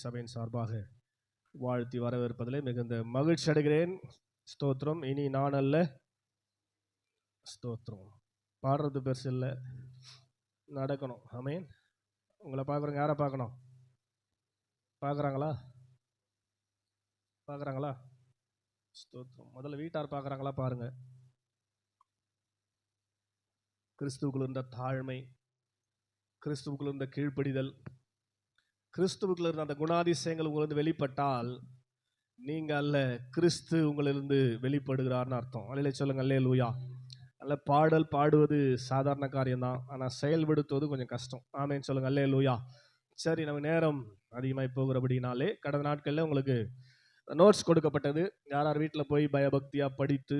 சபையின் சார்பாக வாழ்த்தி வரவேற்பதிலே மிகுந்த மகிழ்ச்சி அடைகிறேன். ஸ்தோத்திரம். இனி நான் அல்ல, ஸ்தோத்திரம். பாடுறது பெருசு இல்லை, நடக்கணும். ஆமென். உங்களை பார்க்குறவங்க யாரை பார்க்கணும்? பார்க்குறாங்களா? பார்க்குறாங்களா? ஸ்தோத்திரம். முதல்ல வீட்டார் பார்க்குறாங்களா பாருங்க. கிறிஸ்துவுக்குள் இருந்த தாழ்மை, கிறிஸ்துவுக்குள் இருந்த கீழ்ப்படிதல், கிறிஸ்துவுக்குள் இருந்த அந்த குணாதிசயங்கள் உங்களிருந்து வெளிப்பட்டால் நீங்க அல்ல, கிறிஸ்து உங்களிலிருந்து வெளிப்படுகிறார்னு அர்த்தம். அல்லேலூயா சொல்லுங்க. அல்லேலூயா. நல்ல பாடல் பாடுவது சாதாரண காரியம்தான், ஆனால் செயல்படுத்துவது கொஞ்சம் கஷ்டம். ஆமென் சொல்லுங்க. அல்லேலூயா. சரி, நம்ம நேரம் அதிகமாக போகிறபடினாலே கடந்த நாட்களில் உங்களுக்கு நோட்ஸ் கொடுக்கப்பட்டது. யார் யார் வீட்டில் போய் பயபக்தியாக படித்து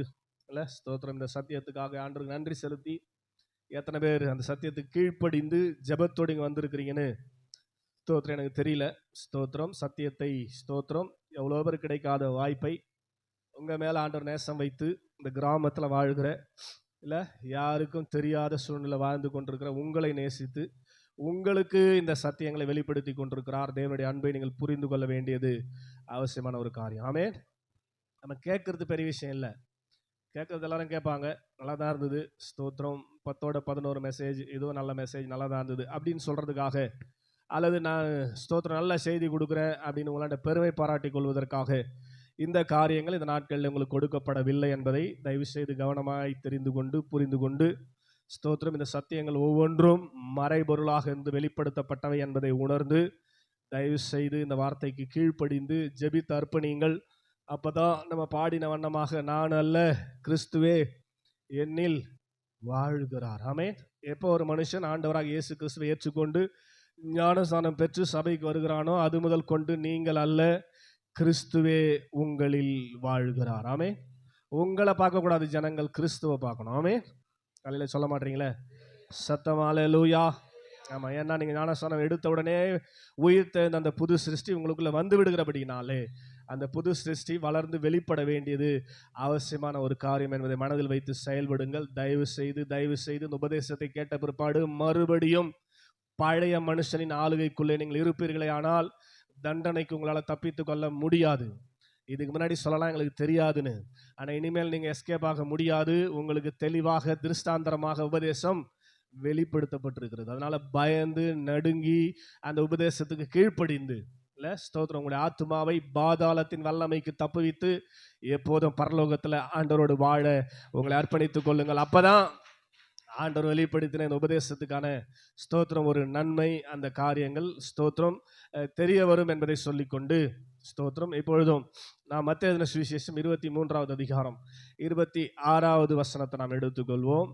இல்லை ஸ்தோத்திரம் இந்த சத்தியத்துக்காக ஆண்டவருக்கு நன்றி செலுத்தி எத்தனை பேர் அந்த சத்தியத்துக்கு கீழ்ப்படிந்து ஜெபத்தோடு இங்கே வந்திருக்கிறீங்கன்னு ஸ்தோத்திரம் எனக்கு தெரியல. ஸ்தோத்திரம். சத்தியத்தை ஸ்தோத்திரம் எவ்வளோ பேர் கிடைக்காத வாய்ப்பை உங்கள் மேலே ஆண்டவர் நேசம் வைத்து இந்த கிராமத்தில் வாழ்கிற இல்லை யாருக்கும் தெரியாத சூழ்நிலை வாழ்ந்து கொண்டிருக்கிற உங்களை நேசித்து உங்களுக்கு இந்த சத்தியங்களை வெளிப்படுத்தி கொண்டிருக்கிறார். தேவனுடைய அன்பை நீங்கள் புரிந்து கொள்ள வேண்டியது அவசியமான ஒரு காரியம். ஆமென். நம்ம கேட்கறது பெரிய விஷயம் இல்லை, கேட்கறது எல்லாரும் கேட்பாங்க, நல்லா தான் இருந்தது ஸ்தோத்திரம், 10-11 மெசேஜ், இதுவும் நல்ல மெசேஜ், நல்லா தான் இருந்தது அப்படின்னு சொல்கிறதுக்காக, அல்லது நான் ஸ்தோத்திரம் நல்ல செய்தி கொடுக்குறேன் அப்படின்னு உங்களாண்ட பெருமை பாராட்டி கொள்வதற்காக இந்த காரியங்கள் இந்த நாட்களில் உங்களுக்கு கொடுக்கப்படவில்லை என்பதை தயவு செய்து கவனமாய் தெரிந்து கொண்டு புரிந்து கொண்டு ஸ்தோத்திரம் இந்த சத்தியங்கள் ஒவ்வொன்றும் மறைபொருளாக இருந்து வெளிப்படுத்தப்பட்டவை என்பதை உணர்ந்து தயவு செய்து இந்த வார்த்தைக்கு கீழ்ப்படிந்து ஜெபித்து அர்ப்பணியுங்கள். அப்போதான் நம்ம பாடின வண்ணமாக நான் அல்ல, கிறிஸ்துவே என்னில் வாழ்கிறார். ஆமென். எப்போ ஒரு மனுஷன் ஆண்டவராக இயேசு கிறிஸ்துவை ஏற்றுக்கொண்டு ஞானஸ்நானம் பெற்று சபைக்கு வருகிறானோ அது முதல் கொண்டு நீங்கள் அல்ல, கிறிஸ்துவே உங்களில் வாழ்கிறார். ஆமென். உங்களை பார்க்கக்கூடாது ஜனங்கள், கிறிஸ்துவை பார்க்கணும். ஆமென். காலையில் சொல்ல மாட்டீங்களே சத்தமா அல்லேலூயா. ஆமாம். ஏன்னா நீங்கள் ஞானஸ்நானம் எடுத்த உடனே உயிர் தெழுந்த அந்த புது சிருஷ்டி உங்களுக்குள்ளே வந்து விடுகிறபடினாலே அந்த புது சிருஷ்டி வளர்ந்து வெளிப்பட வேண்டியது அவசியமான ஒரு காரியம் என்பதை மனதில் வைத்து செயல்படுங்கள். தயவு செய்து இந்த உபதேசத்தை கேட்ட பிற்பாடு மறுபடியும் பழைய மனுஷனின் ஆளுகைக்குள்ளே நீங்கள் இருப்பீர்களே ஆனால் தண்டனைக்கு உங்களால் தப்பித்து கொள்ள முடியாது. இதுக்கு முன்னாடி சொல்லலாம் எங்களுக்கு தெரியாதுன்னு, ஆனால் இனிமேல் நீங்கள் எஸ்கேப் ஆக முடியாது. உங்களுக்கு தெளிவாக திருஷ்டாந்தரமாக உபதேசம் வெளிப்படுத்தப்பட்டிருக்கிறது. அதனால பயந்து நடுங்கி அந்த உபதேசத்துக்கு கீழ்ப்படிந்து இல்லை ஸ்தோத்திரம் உங்களுடைய ஆத்துமாவை பாதாளத்தின் வல்லமைக்கு தப்புவித்து எப்போதும் பரலோகத்தில் ஆண்டவரோடு வாழ உங்களை அர்ப்பணித்துக் கொள்ளுங்கள். அப்பதான் ஆண்டவர் வெளிப்படுத்தின இந்த உபதேசத்துக்கான ஸ்தோத்திரம் ஒரு நன்மை, அந்த காரியங்கள் ஸ்தோத்திரம் தெரிய வரும் என்பதை சொல்லிக்கொண்டு ஸ்தோத்திரம் இப்பொழுதும் நாம் மத்தேயு எழுதின சுவிசேஷம் 23வது அதிகாரம் 26வது வசனத்தை நாம் எடுத்துக்கொள்வோம்.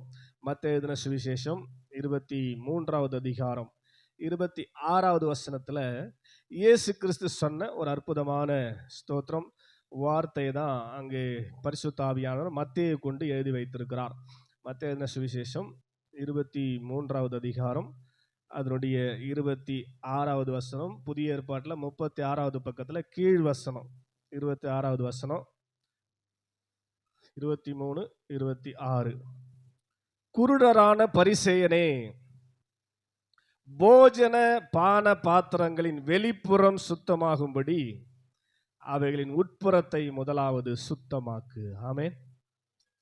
மத்தேயு எழுதின சுவிசேஷம் 23வது அதிகாரம் 26வது வசனத்தில் இயேசு கிறிஸ்து சொன்ன ஒரு அற்புதமான ஸ்தோத்திரம் வார்த்தையை தான் அங்கே பரிசுத்த ஆவியானவர் மத்தேயு கொண்டு எழுதி வைத்திருக்கிறார். மத்தேயு எழுதின சுவிசேஷம் 23வது அதிகாரம் அதனுடைய 26வது வசனம், புதிய ஏற்பாட்டில் 36வது பக்கத்தில் கீழ் வசனம் 26வது வசனம் 23, 26. குருடரான பரிசேயனே, போஜன பான பாத்திரங்களின் வெளிப்புறம் சுத்தமாகும்படி அவைகளின் உட்புறத்தை முதலாவது சுத்தமாக்கு. ஆமென்.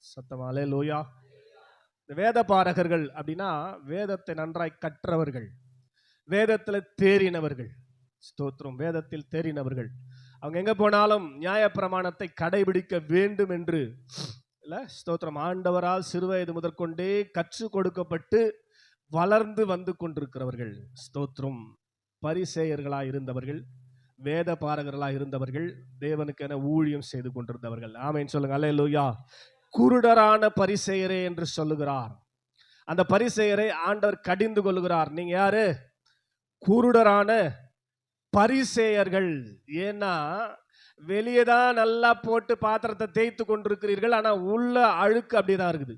சத்தமா அல்லேலூயா. வேத பாரகர்கள் அப்படின்னா வேதத்தை நன்றாய் கற்றவர்கள், வேதத்தில் தேறினவர்கள். ஸ்தோத்திரம். வேதத்தில் தேறினவர்கள் அவங்க எங்க போனாலும் நியாயப்பிரமாணத்தை கடைபிடிக்க வேண்டும் என்று இல்லை ஸ்தோத்திரம் ஆண்டவரால் சிறுவயது முதற்கொண்டே கற்றுக் கொடுக்கப்பட்டு வளர்ந்து வந்து கொண்டிருக்கிறவர்கள். ஸ்தோத்திரம். பரிசேயர்களாய் இருந்தவர்கள், வேத பாரகர்களாய் இருந்தவர்கள், தேவனுக்கென ஊழியம் செய்து கொண்டிருந்தவர்கள். ஆமென் சொல்லுங்க. அல்லேலூயா. குருடரான பரிசேயரே என்று சொல்லுகிறார். அந்த பரிசேயரை ஆண்டவர் கடிந்து கொள்ளுகிறார். நீங்க யாரு? குருடரான பரிசேயர்கள். ஏன்னா வெளியே தான் நல்லா போட்டு பாத்திரத்தை தேய்த்து கொண்டிருக்கிறீர்கள், ஆனா உள்ள அழுக்கு அப்படிதான் இருக்குது.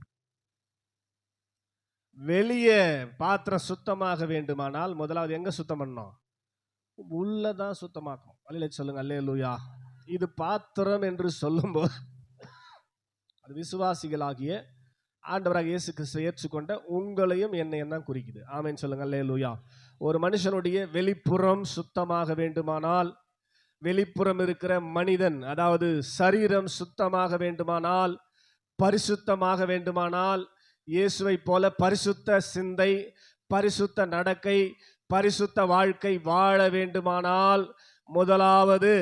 வெளியே பாத்திரம் சுத்தமாக வேண்டுமானால் முதலாவது எங்க சுத்தம் பண்ணணும்? உள்ளதான் சுத்தமாக்கும். அல்லேலூயா சொல்லுங்க. அல்லேலூயா. இது பாத்திரம் என்று சொல்லும்போது அது விசுவாசிகளாகிய ஆண்டவராக இயேசு கிறிஸ்துவை ஏற்றுக்கொண்ட உங்களையும் என்னையும் தான் குறிக்குது. ஆமென் சொல்லுங்க. அல்லேலூயா. ஒரு மனுஷனுடைய வெளிப்புறம் சுத்தமாக வேண்டுமானால், வெளிப்புறம் இருக்கிற மனிதன் அதாவது சரீரம் சுத்தமாக வேண்டுமானால், பரிசுத்தமாக வேண்டுமானால், இயேசுவை போல பரிசுத்த சிந்தை, பரிசுத்த நடக்கை, பரிசுத்த வாழ்க்கை வாழ வேண்டுமானால், முதலாவது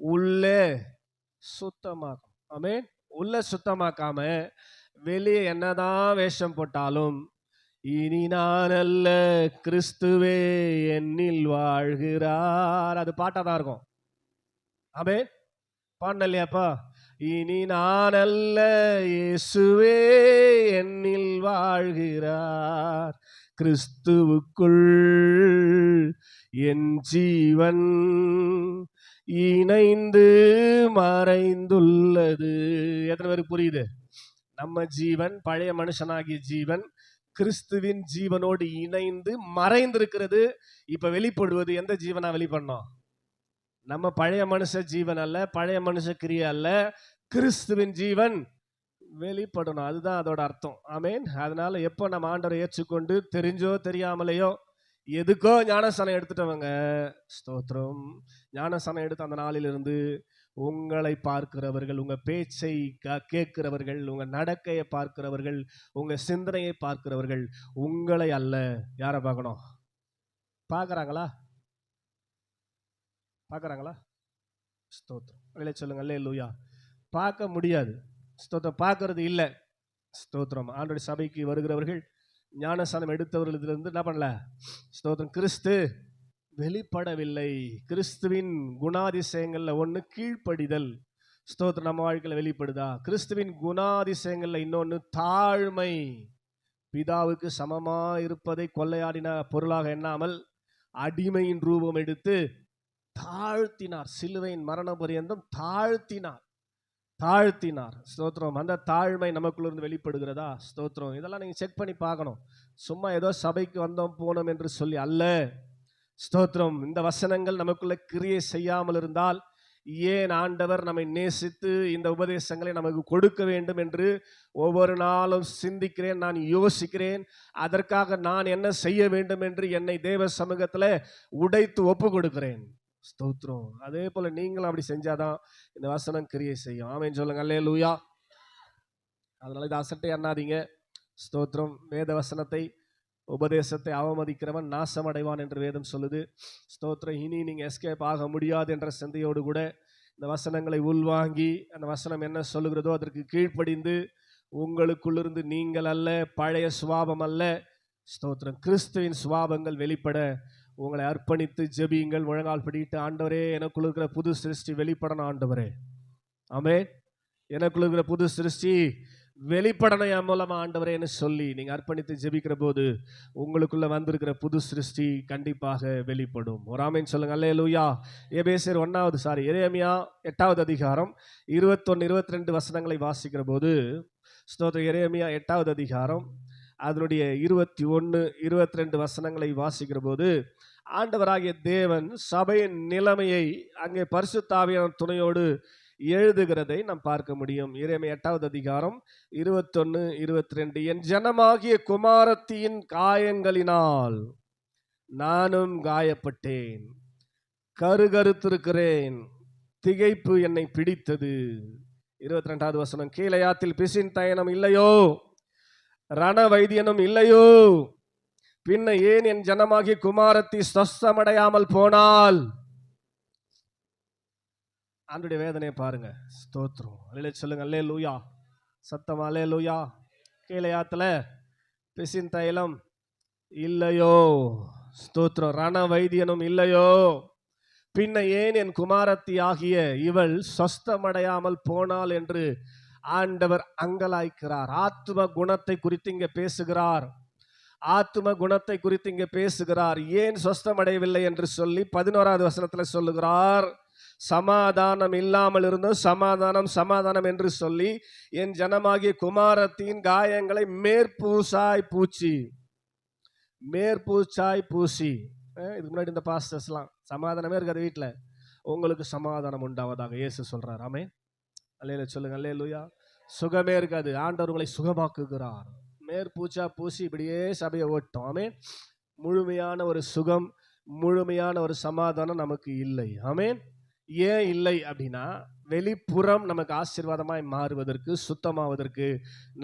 உள்ளே சுத்தமாகும். ஆமென். உள்ள சுத்தமாக்காம வெளியே என்னதான் வேஷம் போட்டாலும், இனி நான் அல்ல கிறிஸ்துவே என்னில் வாழ்கிறார், அது பாட்டா தான் இருக்கும். ஆமென். பாடணும் இல்லையாப்பா? இனி நான் அல்ல இயேசுவே என்னில் வாழ்கிறார், கிறிஸ்துவுக்குள் என் ஜீவன் இணைந்து மறைந்துள்ளது. எத்தனை பேருக்கு புரியுது? நம்ம ஜீவன், பழைய மனுஷனாகிய ஜீவன் கிறிஸ்துவின் ஜீவனோடு இணைந்து மறைந்திருக்கிறது. இப்ப வெளிப்படுவது எந்த ஜீவனா வெளிப்படணும்? நம்ம பழைய மனுஷ ஜீவன் அல்ல, பழைய மனுஷ கிரியை அல்ல, கிறிஸ்துவின் ஜீவன் வெளிப்படணும். அதுதான் அதோட அர்த்தம். ஆமென். அதனால எப்போ நம்ம ஆண்டவரை ஏற்றுக்கொண்டு தெரிஞ்சோ தெரியாமலையோ எதுக்கோ ஞானஸ்தானம் எடுத்துட்டவங்க, ஸ்தோத்திரம், ஞானஸ்தானம் எடுத்த அந்த நாளிலிருந்து உங்களை பார்க்கிறவர்கள், உங்க பேச்சை கேட்கிறவர்கள், உங்க நடக்கையை பார்க்கிறவர்கள், உங்க சிந்தனையை பார்க்கிறவர்கள் உங்களை அல்ல, யாரை பார்க்கணும்? பார்க்கறாங்களா? பார்க்கறாங்களா? ஸ்தோத்திரம். இல்லை சொல்லுங்க. அல்லேலூயா. பார்க்க முடியாது. ஸ்தோத்திரம். பார்க்கறது இல்லை. ஸ்தோத்திரம். ஆண்டவருடைய சபைக்கு வருகிறவர்கள், ஞானஸ்தானம் எடுத்தவர்களிலிருந்து என்ன பண்ணல? ஸ்தோத்திரம். கிறிஸ்து வெளிப்படவில்லை. கிறிஸ்துவின் குணாதிசயங்கள்ல ஒன்று கீழ்ப்படிதல். ஸ்தோத்திரம். நம்ம வாழ்க்கையில் வெளிப்படுதா? கிறிஸ்துவின் குணாதிசயங்கள்ல இன்னொன்று தாழ்மை. பிதாவுக்கு சமமா இருப்பதை கொள்ளையாடின பொருளாக எண்ணாமல் அடிமையின் ரூபம் எடுத்து தாழ்த்தினார். சிலுவையின் மரண பரியந்தம் தாழ்த்தினார். ஸ்தோத்திரம். அந்த தாழ்மை நமக்குள்ளிருந்து வெளிப்படுகிறதா? ஸ்தோத்திரம். இதெல்லாம் நீங்க செக் பண்ணி பார்க்கணும். சும்மா ஏதோ சபைக்கு வந்தோம் போனோம் என்று சொல்லி அல்ல. ஸ்தோத்திரம். இந்த வசனங்கள் நமக்குள்ள கிரியை செய்யாமல் இருந்தால், ஏன் ஆண்டவர் நம்மை நேசித்து இந்த உபதேசங்களை நமக்கு கொடுக்க வேண்டும் என்று ஒவ்வொரு நாளும் சிந்திக்கிறேன், நான் யோசிக்கிறேன். அதற்காக நான் என்ன செய்ய வேண்டும் என்று என்னை தேவ சமூகத்தில் உடைத்து ஒப்பு கொடுக்கிறேன். ஸ்தோத்திரம். அதே போல நீங்களும் அப்படி செஞ்சாதான் இந்த வசனம் கிரியை செய்யும். ஆமென் சொல்லுங்க. அல்லேலூயா. அதனால இதை அசட்டை எண்ணாதீங்க. ஸ்தோத்திரம். வேத வசனத்தை, உபதேசத்தை அவமதிக்கிறவன் நாசமடைவான் என்று வேதம் சொல்லுது. ஸ்தோத்திரம். இனி நீங்க எஸ்கேப் ஆக முடியாது என்ற சிந்தையோடு கூட இந்த வசனங்களை உள்வாங்கி, அந்த வசனம் என்ன சொல்லுகிறதோ அதற்கு கீழ்ப்படிந்து, உங்களுக்குள்ளிருந்து நீங்கள் அல்ல, பழைய சுபாவம் அல்ல, ஸ்தோத்திரம், கிறிஸ்துவின் சுபாவங்கள் வெளிப்பட உங்களை அர்ப்பணித்து ஜெபியுங்கள். முழங்கால் படிட்டு, ஆண்டவரே எனக்குள்ள இருக்கிற புது சிருஷ்டி வெளிப்படணும். ஆண்டவரே ஆமென். எனக்குள்ள இருக்கிற புது சிருஷ்டி வெளிப்படணும் என் மூலமா ஆண்டவரேன்னு சொல்லி நீங்க அர்ப்பணித்து ஜெபிக்கிற போது உங்களுக்குள்ள வந்திருக்கிற புது சிருஷ்டி கண்டிப்பாக வெளிப்படும். ஒரு ஆமென் சொல்லுங்க. அல்லேலூயா. எபேசியர் எரேமியா 8வது அதிகாரம் 21, 22 வசனங்களை வாசிக்கிற போது, ஸ்தோத்திரம், எரேமியா 8வது அதிகாரம் அதனுடைய 21, 22 வசனங்களை வாசிக்கிற போது, ஆண்டவராகிய தேவன் சபையின் நிலைமையை அங்கே பரிசுத்த ஆவியானவர் துணையோடு எழுதுகிறதை நாம் பார்க்க முடியும். எரேமியா 8வது அதிகாரம் 21, 22. என் ஜனமாகிய குமாரத்தியின் காயங்களினால் நானும் காயப்பட்டேன், கருகருத்திருக்கிறேன், திகைப்பு என்னை பிடித்தது. 22வது வசனம். கீலேயாத்தில் பிசின் தைலம் இல்லையோ, ரண வைத்தியனும் இல்லையோ, பின்ன ஏன் என் ஜனமாகிய குமாரத்தி ஸ்வஸ்தமடையாமல் போனால்? ஆண்டுடைய வேதனையை பாருங்க. ஸ்தோத்திரம். அல்லேலூயா சொல்லுங்க. அல்லேலூயா. சத்தமா அல்லேலூயா. கீலேயாத்துல பிசின் தைலம் இல்லையோ, ஸ்தோத்திரம், ரண வைத்தியனும் இல்லையோ, பின்ன ஏன் என் குமாரத்தி ஆகிய இவள் ஸ்வஸ்தமடையாமல் போனாள் என்று ஆண்டவர் அங்கலாய்க்கிறார். ஆத்தும குணத்தை குறித்து இங்க பேசுகிறார். ஆத்தும குணத்தை குறித்து இங்க பேசுகிறார். ஏன் சொஸ்தமடையவில்லை என்று சொல்லி 11வது வசனத்துல சொல்லுகிறார். சமாதானம் இல்லாமல் இருந்தும் சமாதானம் சமாதானம் என்று சொல்லி என் ஜனமாகிய குமாரத்தின் காயங்களை மேற்பூச்சாய் பூசி, இதுக்கு முன்னாடி இந்த பாஸ்டர்ஸ்லாம் சமாதானமே இருக்காது வீட்டுல, உங்களுக்கு சமாதானம் உண்டாவதாக இயேசு சொல்றார். ஆமென். அல்லேலூயா சொல்லுங்க. அல்லேலூயா. சுகமே இருக்காது. ஆண்டவர் உங்களை சுகமாக்குகிறார். மேற்பூச்சா பூசி இப்படியே சபையை ஓட்டோம். ஆமென். முழுமையான ஒரு சுகம், முழுமையான ஒரு சமாதானம் நமக்கு இல்லை. ஆமென். ஏன் இல்லை அப்படின்னா, வெளிப்புறம் நமக்கு ஆசீர்வாதமாய் மாறுவதற்கு, சுத்தமாவதற்கு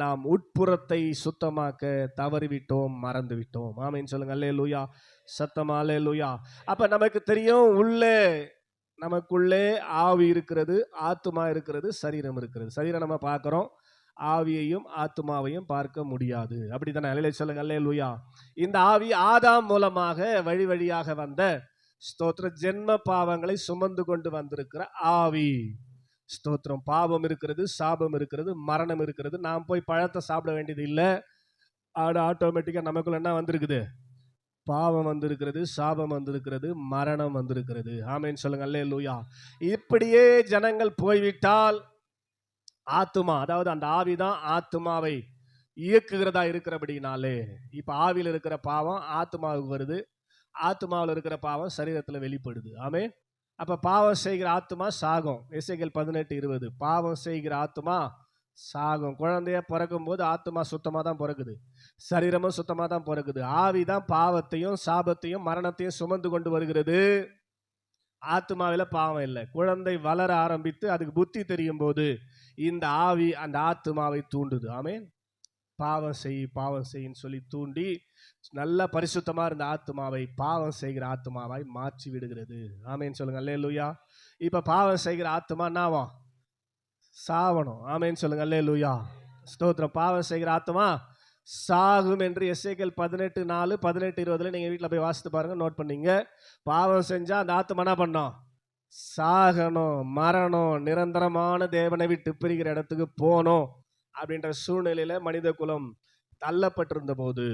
நாம் உட்புறத்தை சுத்தமாக்க தவறிவிட்டோம், மறந்து விட்டோம். ஆமென் சொல்லுங்க. அல்லேலூயா. சத்தமா அல்லேலூயா. அப்ப நமக்கு தெரியும், உள்ளே நமக்குள்ளே ஆவி இருக்கிறது, ஆத்துமா இருக்கிறது, சரீரம் இருக்கிறது. சரீரம் நம்ம பார்க்கிறோம், ஆவியையும் ஆத்துமாவையும் பார்க்க முடியாது. அப்படித்தானே? அல்லேலூயா சொல்லுங்க. அல்லேலூயா. இந்த ஆவி ஆதாம் மூலமாக வழி வழியாக வந்த ஸ்தோத்திரம் ஜென்ம பாவங்களை சுமந்து கொண்டு வந்திருக்கிற ஆவி. ஸ்தோத்திரம். பாவம் இருக்கிறது, சாபம் இருக்கிறது, மரணம் இருக்கிறது. நாம் போய் பழத்தை சாப்பிட வேண்டியது இல்லை. ஆட்டோமேட்டிக்கா நமக்குள்ள என்ன வந்திருக்குது? பாவம் வந்திருக்கிறது, சாபம் வந்திருக்கிறது, மரணம் வந்திருக்கிறது. ஆமென் சொல்லுங்க. அல்லேலூயா. இப்படியே ஜனங்கள் போய்விட்டால் ஆத்துமா, அதாவது அந்த ஆவிதான் ஆத்துமாவை இயக்குகிறதா இருக்கிறபடினாலே, இப்ப ஆவியில் இருக்கிற பாவம் ஆத்துமாவுக்கு வருது, ஆத்துமாவில் இருக்கிற பாவம் சரீரத்தில் வெளிப்படுது. ஆமென். அப்ப பாவம் செய்கிற ஆத்துமா சாகும். எசேக்கியேல் 18:20. பாவம் செய்கிற ஆத்துமா சாகும். குழந்தைய பிறக்கும் போது ஆத்துமா சுத்தமா தான் பிறகுது, சரீரமும் சுத்தமா தான் பிறகுது. ஆவிதான் பாவத்தையும் சாபத்தையும் மரணத்தையும் சுமந்து கொண்டு வருகிறது. ஆத்துமாவில பாவம் இல்லை. குழந்தை வளர ஆரம்பித்து அதுக்கு புத்தி தெரியும் போது இந்த ஆவி அந்த ஆத்துமாவை தூண்டுது. ஆமென். பாவம் செய்யின்னு சொல்லி தூண்டி நல்ல பரிசுத்தமா இருந்த ஆத்துமாவை பாவம் செய்கிற ஆத்துமாவாய் மாற்றி விடுகிறது. ஆமென் சொல்லுங்க. அல்லேலூயா. இப்ப பாவம் செய்கிற ஆத்துமா என்னாவும்? சாவணும். ஆமென் சொல்லுங்க. அல்லேலூயா. ஸ்தோத்திரம். பாவம் செய்கிற ஆத்துமா சாகும் என்று எசேக்கியேல் 18:4, 18:20 நீங்க வீட்டில் போய் வாசித்து பாருங்க, நோட் பண்ணீங்க. பாவம் செஞ்சா அந்த ஆத்துமா என்ன பண்ணோம்? சாகணும், மரணம், நிரந்தரமான தேவனை விட்டு பிரிகிற இடத்துக்கு போனோம். அப்படின்ற சூழ்நிலையில மனித குலம் தள்ளப்பட்டிருந்த போது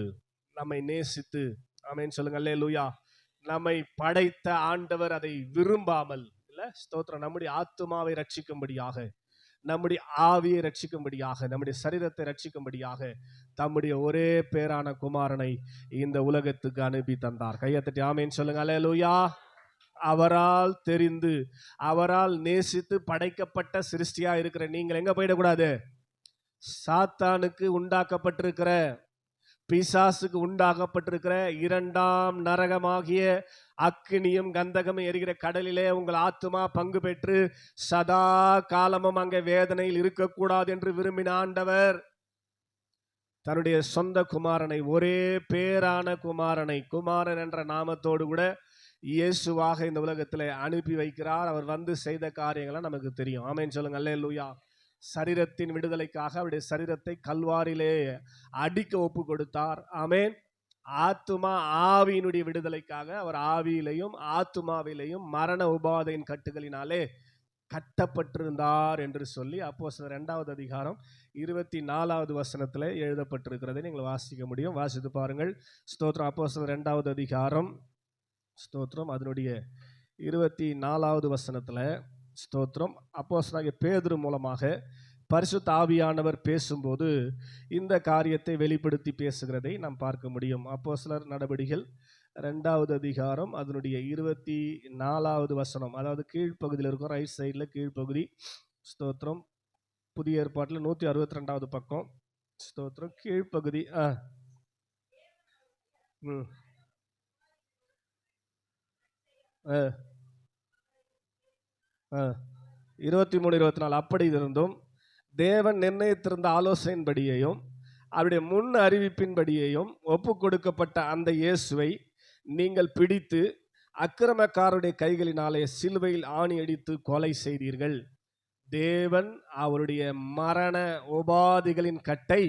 நம்மை நேசித்து, ஆமென் சொல்லுங்க. அல்லேலூயா, நம்மை படைத்த ஆண்டவர் அதை விரும்பாமல் இல்ல, ஸ்தோத்திரம், நம்முடைய ஆத்துமாவை ரட்சிக்கும்படியாக, நம்முடைய ஆவியை ரட்சிக்கும்படியாக, நம்முடைய சரீரத்தை ரட்சிக்கும்படியாக தம்முடைய ஒரே பேரான குமாரனை இந்த உலகத்துக்கு அனுப்பி தந்தார். கையத்தட்டி ஆமென் சொல்லுங்க. அல்லேலூயா. அவரால் தெரிந்து, அவரால் நேசித்து படைக்கப்பட்ட சிருஷ்டியா இருக்கிற நீங்கள் எங்க போயிடக்கூடாது? சாத்தானுக்கு உண்டாக்கப்பட்டிருக்கிற, பிசாசுக்கு உண்டாக்கப்பட்டிருக்கிற இரண்டாம் நரகமாகிய அக்கினியும் கந்தகமும் எரிகிற கடலிலே உங்கள் ஆத்துமா பங்கு பெற்று சதா காலமும் அங்கே வேதனையில் இருக்கக்கூடாது என்று விரும்பின ஆண்டவர் தன்னுடைய சொந்த குமாரனை, ஒரே பேரான குமாரனை, குமாரன் என்ற நாமத்தோடு கூட இயேசுவாக இந்த உலகத்தில் அனுப்பி வைக்கிறார். அவர் வந்து செய்த காரியங்களை நமக்கு தெரியும். ஆமென் சொல்லுங்க. அல்லேலூயா. சரீரத்தின் விடுதலைக்காக அவருடைய சரீரத்தை கல்வாரிலே அடிக்க ஒப்பு கொடுத்தார். ஆமென். ஆத்துமா ஆவியினுடைய விடுதலைக்காக அவர் ஆவியிலையும் ஆத்துமாவிலையும் மரண உபாதையின் கட்டுகளினாலே கட்டப்பட்டிருந்தார் என்று சொல்லி அப்போஸ்தலர் 2வது அதிகாரம் 24வது வசனத்தில் எழுதப்பட்டிருக்கிறதை நீங்கள் வாசிக்க முடியும். வாசித்து பாருங்கள். ஸ்தோத்திரம். அப்போஸ்தலர் 2வது அதிகாரம், ஸ்தோத்திரம், அதனுடைய 24வது வசனத்தில், ஸ்தோத்திரம், அப்போஸ்தலனாகிய பேதுரு மூலமாக பரிசுத்த ஆவியானவர் பேசும்போது இந்த காரியத்தை வெளிப்படுத்தி பேசுகிறதை நாம் பார்க்க முடியும். அப்போஸ்தலர் நடபடிகள் 2வது அதிகாரம் அதனுடைய 24வது வசனம், அதாவது கீழ்ப்பகுதியில் இருக்கும், ரைட் சைடில் கீழ்ப்பகுதி. ஸ்தோத்திரம். புதிய ஏற்பாட்டில் 162வது பக்கம். ஸ்தோத்திரம். கீழ்ப்பகுதி 23, 24. அப்படி இருந்தும் தேவன் நிர்ணயித்திருந்த ஆலோசனையின்படியையும் அவருடைய முன் அறிவிப்பின்படியையும் ஒப்பு கொடுக்கப்பட்ட அந்த இயேசுவை நீங்கள் பிடித்து அக்கிரமக்காரருடைய கைகளினாலே சிலுவையில் ஆணி அடித்து கொலை செய்தீர்கள். தேவன் அவருடைய மரண உபாதிகளின் கட்டை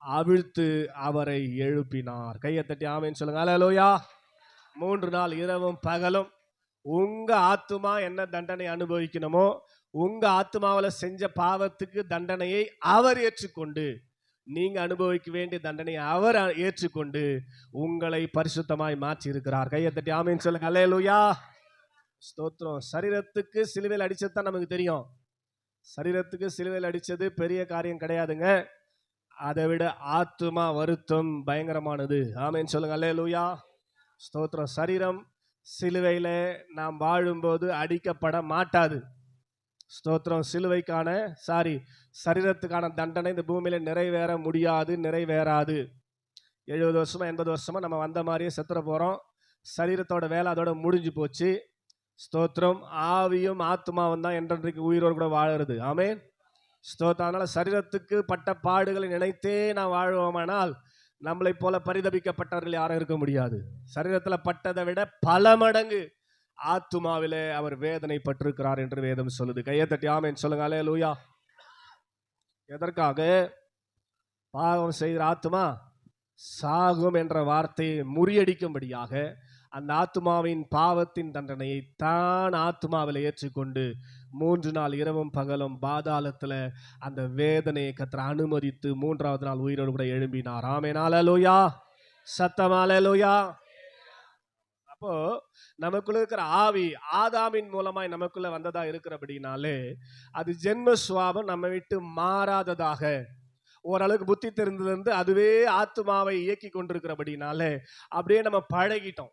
அவிழ்த்து அவரை எழுப்பினார். கையை தட்டி ஆமென் சொல்லுங்க. அல்லேலூயா. 3 நாள் இரவும் பகலும் உங்க ஆத்துமா என்ன தண்டனை அனுபவிக்கணுமோ, உங்க ஆத்துமாவில் செஞ்ச பாவத்துக்கு தண்டனையை அவர் ஏற்றுக்கொண்டு, நீங்க அனுபவிக்க வேண்டிய தண்டனையை அவர் ஏற்றுக்கொண்டு உங்களை பரிசுத்தமாய் மாற்றி இருக்கிறார். கையை தட்டி ஆமென் சொல்லுங்க. அல்லேலூயா. ஸ்தோத்திரம். சரீரத்துக்கு சிலுவையில் அடிச்சது தான் நமக்கு தெரியும். சரீரத்துக்கு சிலுவையில் அடிச்சது பெரிய காரியம் கிடையாதுங்க. அதை விட ஆத்துமா வருத்தம் பயங்கரமானது. ஆமென் சொல்லுங்க. அல்லேலூயா. ஸ்தோத்திரம். சரீரம் சிலுவையில் நாம் வாழும்போது அடிக்கப்பட மாட்டாது. ஸ்தோத்திரம். சிலுவைக்கான சரீரத்துக்கான தண்டனை இந்த பூமியில நிறைவேற முடியாது, நிறைவேறாது. 70 வருஷமா 80 வருஷமா நம்ம வந்த மாதிரியே செத்துற போறோம். சரீரத்தோட வேலை அதோட முடிஞ்சு போச்சு. ஸ்தோத்திரம். ஆவியும் ஆத்மாவும் தான் என்றென்றைக்கு உயிரோடு கூட வாழறது. ஆமென். ஸ்தோத்திரம். அதனால சரீரத்துக்கு பட்ட பாடுகளை நினைத்தே நான் வாழ்வோமானால் நம்மளை போல பரிதபிக்கப்பட்டவர்கள் யாரும் இருக்க முடியாது. சரீரத்தில் பட்டதை விட பல மடங்கு ஆத்துமாவிலே அவர் வேதனை பட்டிருக்கிறார் என்று வேதம் சொல்லுது. கையை தட்டி ஆமென் சொல்லுங்க. அல்லேலூயா. எதற்காக? பாவம் செய்கிற ஆத்துமா சாகும் என்ற வார்த்தையை முறியடிக்கும்படியாக அந்த ஆத்துமாவின் பாவத்தின் தண்டனையை தான் ஆத்துமாவில் ஏற்றுக்கொண்டு 3 நாள் இரவும் பகலும் பாதாளத்துல அந்த வேதனையை கர்த்தர் அனுமதித்து 3வது நாள் உயிரோடு கூட எழும்பினார். ஆமென். அல்லேலூயா. சத்தம் அல்லேலூயா. அப்போ நமக்குள்ள இருக்கிற ஆவி ஆதாமின் மூலமாய் நமக்குள்ள வந்ததா இருக்கிறபடினாலே அது ஜென்ம சுவாபம் நம்ம விட்டு மாறாததாக ஓரளவுக்கு புத்தி தெரிந்தது அதுவே ஆத்துமாவை இயக்கி கொண்டிருக்கிறபடினாலே அப்படியே நம்ம பழகிட்டோம்.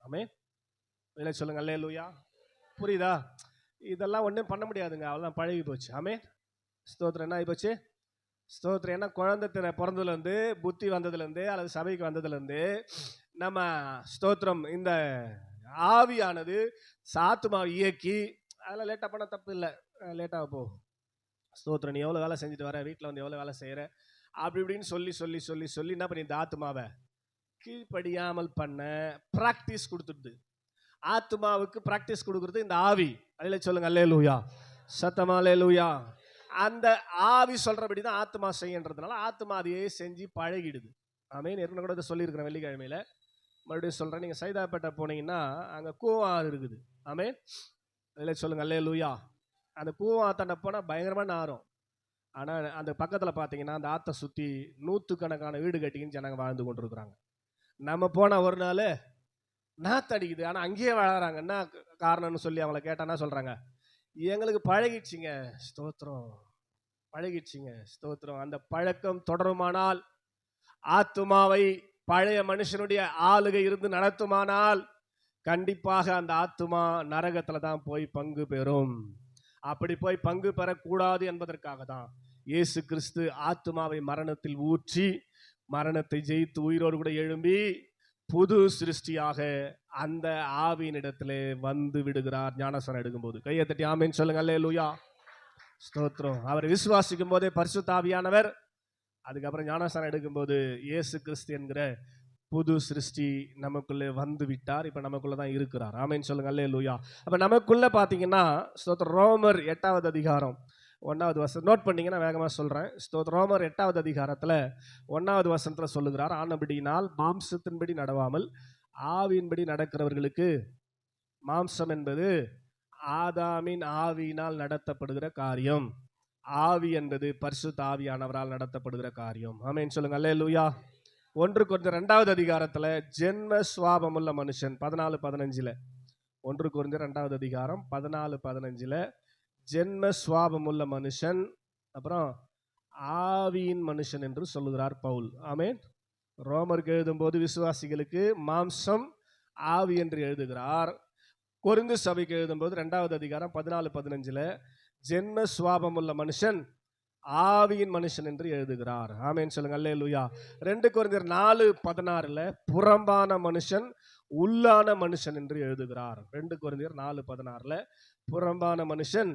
ஆமென். இல்லை சொல்லுங்க. அல்லேலூயா. புரியுதா? இதெல்லாம் ஒன்றும் பண்ண முடியாதுங்க, அவ்வளோதான், பழகி போச்சு. ஆமென். ஸ்தோத்திரம். என்ன ஆகி போச்சு? ஸ்தோத்திரம். ஏன்னா குழந்தை பிறந்ததுலேருந்து புத்தி வந்ததுலேருந்து அல்லது சபைக்கு வந்ததுலேருந்து நம்ம ஸ்தோத்திரம் இந்த ஆவியானது ஆத்துமாவை இயக்கி அதெல்லாம் லேட்டாக பண்ண தப்பு இல்லை, லேட்டாக போகும். ஸ்தோத்திரம். நீ எவ்வளோ வேலை செஞ்சுட்டு வர, வீட்டில் வந்து எவ்வளோ வேலை செய்கிற, அப்படி இப்படின்னு சொல்லி சொல்லி சொல்லி சொல்லி என்ன பண்ணி இந்த ஆத்துமாவை கீழ்ப்படியாமல் பண்ண பிராக்டிஸ் கொடுத்துடுது. ஆத்துமாவுக்கு பிராக்டிஸ் கொடுக்கறது இந்த ஆவி. அதில் சொல்லுங்க. அல்லேலூயா. சத்தமா அல்லேலூயா. அந்த ஆவி சொல்றபடி தான் ஆத்மா செய்யன்றதுனால ஆத்மா அதையே செஞ்சு பழகிடுது. ஆமென். ஏற்கனவே கூட சொல்லியிருக்கிறேன் வெள்ளிக்கிழமையில, மறுபடியும் சொல்றேன். நீங்க சைதாப்பேட்டை போனீங்கன்னா அங்க கூவாறு இருக்குது. ஆமென். அதில் சொல்லுங்க. அல்லேலூயா. அந்த கூவாத்தாண்ட போனால் பயங்கரமா நாரும். ஆனால் அந்த பக்கத்தில் பார்த்தீங்கன்னா அந்த ஆற்றை சுற்றி 100கணக்கான வீடு கட்டிக்கின்னு ஜனங்க வாழ்ந்து கொண்டு இருக்கிறாங்க. நம்ம போனால் ஒரு நாள் நாத்தடிக்குது, ஆனால் அங்கேயே வாழறாங்க. என்ன காரணம்னு சொல்லி அவங்கள கேட்டானா சொல்கிறாங்க, எங்களுக்கு பழகிடுச்சிங்க. ஸ்தோத்திரம். பழகிடுச்சிங்க. ஸ்தோத்திரம். அந்த பழக்கம் தொடருமானால், ஆத்துமாவை பழைய மனுஷனுடைய ஆளுகை இருந்து நடத்துமானால் கண்டிப்பாக அந்த ஆத்துமா நரகத்தில் தான் போய் பங்கு பெறும். அப்படி போய் பங்கு பெறக்கூடாது என்பதற்காக தான் இயேசு கிறிஸ்து ஆத்துமாவை மரணத்தில் ஊற்றி மரணத்தை ஜெயித்து உயிரோடு கூட எழும்பி புது சிருஷ்டியாக அந்த ஆவியினிடத்திலே வந்து விடுகிறார் ஞானஸ்நானம் எடுக்கும்போது. கையை தட்டி ஆமென் சொல்லுங்க. அல்லேலூயா. ஸ்தோத்திரம். அவரை விசுவாசிக்கும் போதே பரிசுத்த ஆவியானவர், அதுக்கப்புறம் ஞானஸ்நானம் எடுக்கும்போது இயேசு கிறிஸ்து என்கிற புது சிருஷ்டி நமக்குள்ளே வந்து விட்டார். இப்போ நமக்குள்ள தான் இருக்கிறார். ஆமென் சொல்லுங்க. அல்லேலூயா. அப்போ நமக்குள்ள பார்த்தீங்கன்னா ஸ்தோத்திரம் ரோமர் 8வது அதிகாரம் 1வது வசனம் நோட் பண்ணீங்கன்னா வேகமாக சொல்கிறேன். ஸ்தோத்திரம். ரோமர் 8வது அதிகாரத்தில் 1வது வசனத்தில் சொல்லுகிறார், ஆனபடியினால் மாம்சத்தின்படி நடவாமல் ஆவியின்படி நடக்கிறவர்களுக்கு மாம்சம் என்பது ஆதாமின் ஆவியினால் நடத்தப்படுகிற காரியம், ஆவி என்பது பரிசுத்த ஆவியானவரால் நடத்தப்படுகிற காரியம். ஆமென் சொல்லுங்க. அல்லேலூயா. 1 கொரிந்தியர் 2வது அதிகாரத்தில் ஜென்ம சுவாபமுள்ள மனுஷன் 14:15 1 கொரிந்தியர் 2வது அதிகாரம் 14:15 ஜென்ம சுவாபமுள்ள மனுஷன், அப்புறம் ஆவியின் மனுஷன் என்று சொல்லுகிறார் பவுல். ஆமென். ரோமருக்கு எழுதும்போது விசுவாசிகளுக்கு மாம்சம் ஆவி என்று எழுதுகிறார். கொரிந்து சபைக்கு எழுதும்போது 2வது அதிகாரம் 14:15 ஜென்ம சுவாபமுள்ள மனுஷன் ஆவியின் மனுஷன் என்று எழுதுகிறார். ஆமென் சொல்லுங்க. அல்லேலூயா. 2 கொரிந்தியர் 4:16 புறம்பான மனுஷன் உள்ளான மனுஷன் என்று எழுதுகிறார். 2 கொரிந்தியர் 4:16 புறம்பான மனுஷன்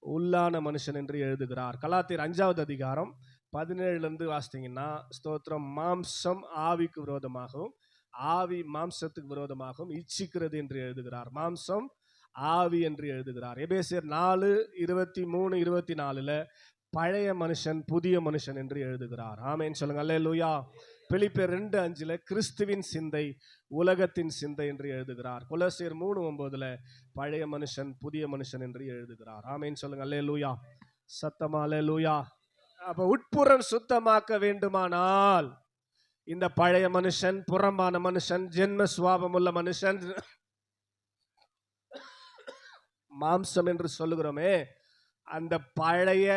உள்ளான மனுஷன் என்று எழுதுகிறார். கலாத்தியர் 5வது அதிகாரம் 17 வாசித்தீங்கன்னா ஸ்தோத்திரம், மாம்சம் ஆவிக்கு விரோதமாகவும் ஆவி மாம்சத்துக்கு விரோதமாகவும் இச்சிக்கிறது என்று எழுதுகிறார். மாம்சம் ஆவி என்று எழுதுகிறார். எபேசியர் 4:23-24 பழைய மனுஷன் புதிய மனுஷன் என்று எழுதுகிறார். ஆமென் சொல்லுங்க. அல்லேலூயா. பிலிப்பியர் 2:5 கிறிஸ்துவின் சிந்தை உலகத்தின் சிந்தை என்று எழுதுகிறார். கொலோசியர் 3:9 பழைய மனுஷன் புதிய மனுஷன் என்று எழுதுகிறார். ஆமென் சொல்லுங்க. அல்லேலூயா. சத்தமா அல்லேலூயா. அப்ப உட்புறம் சுத்தமாக்க வேண்டுமானால் இந்த பழைய மனுஷன், புறம்பான மனுஷன், ஜென்ம சுவாபம் உள்ள மனுஷன், மாம்சம் என்று சொல்லுகிறோமே, அந்த பழைய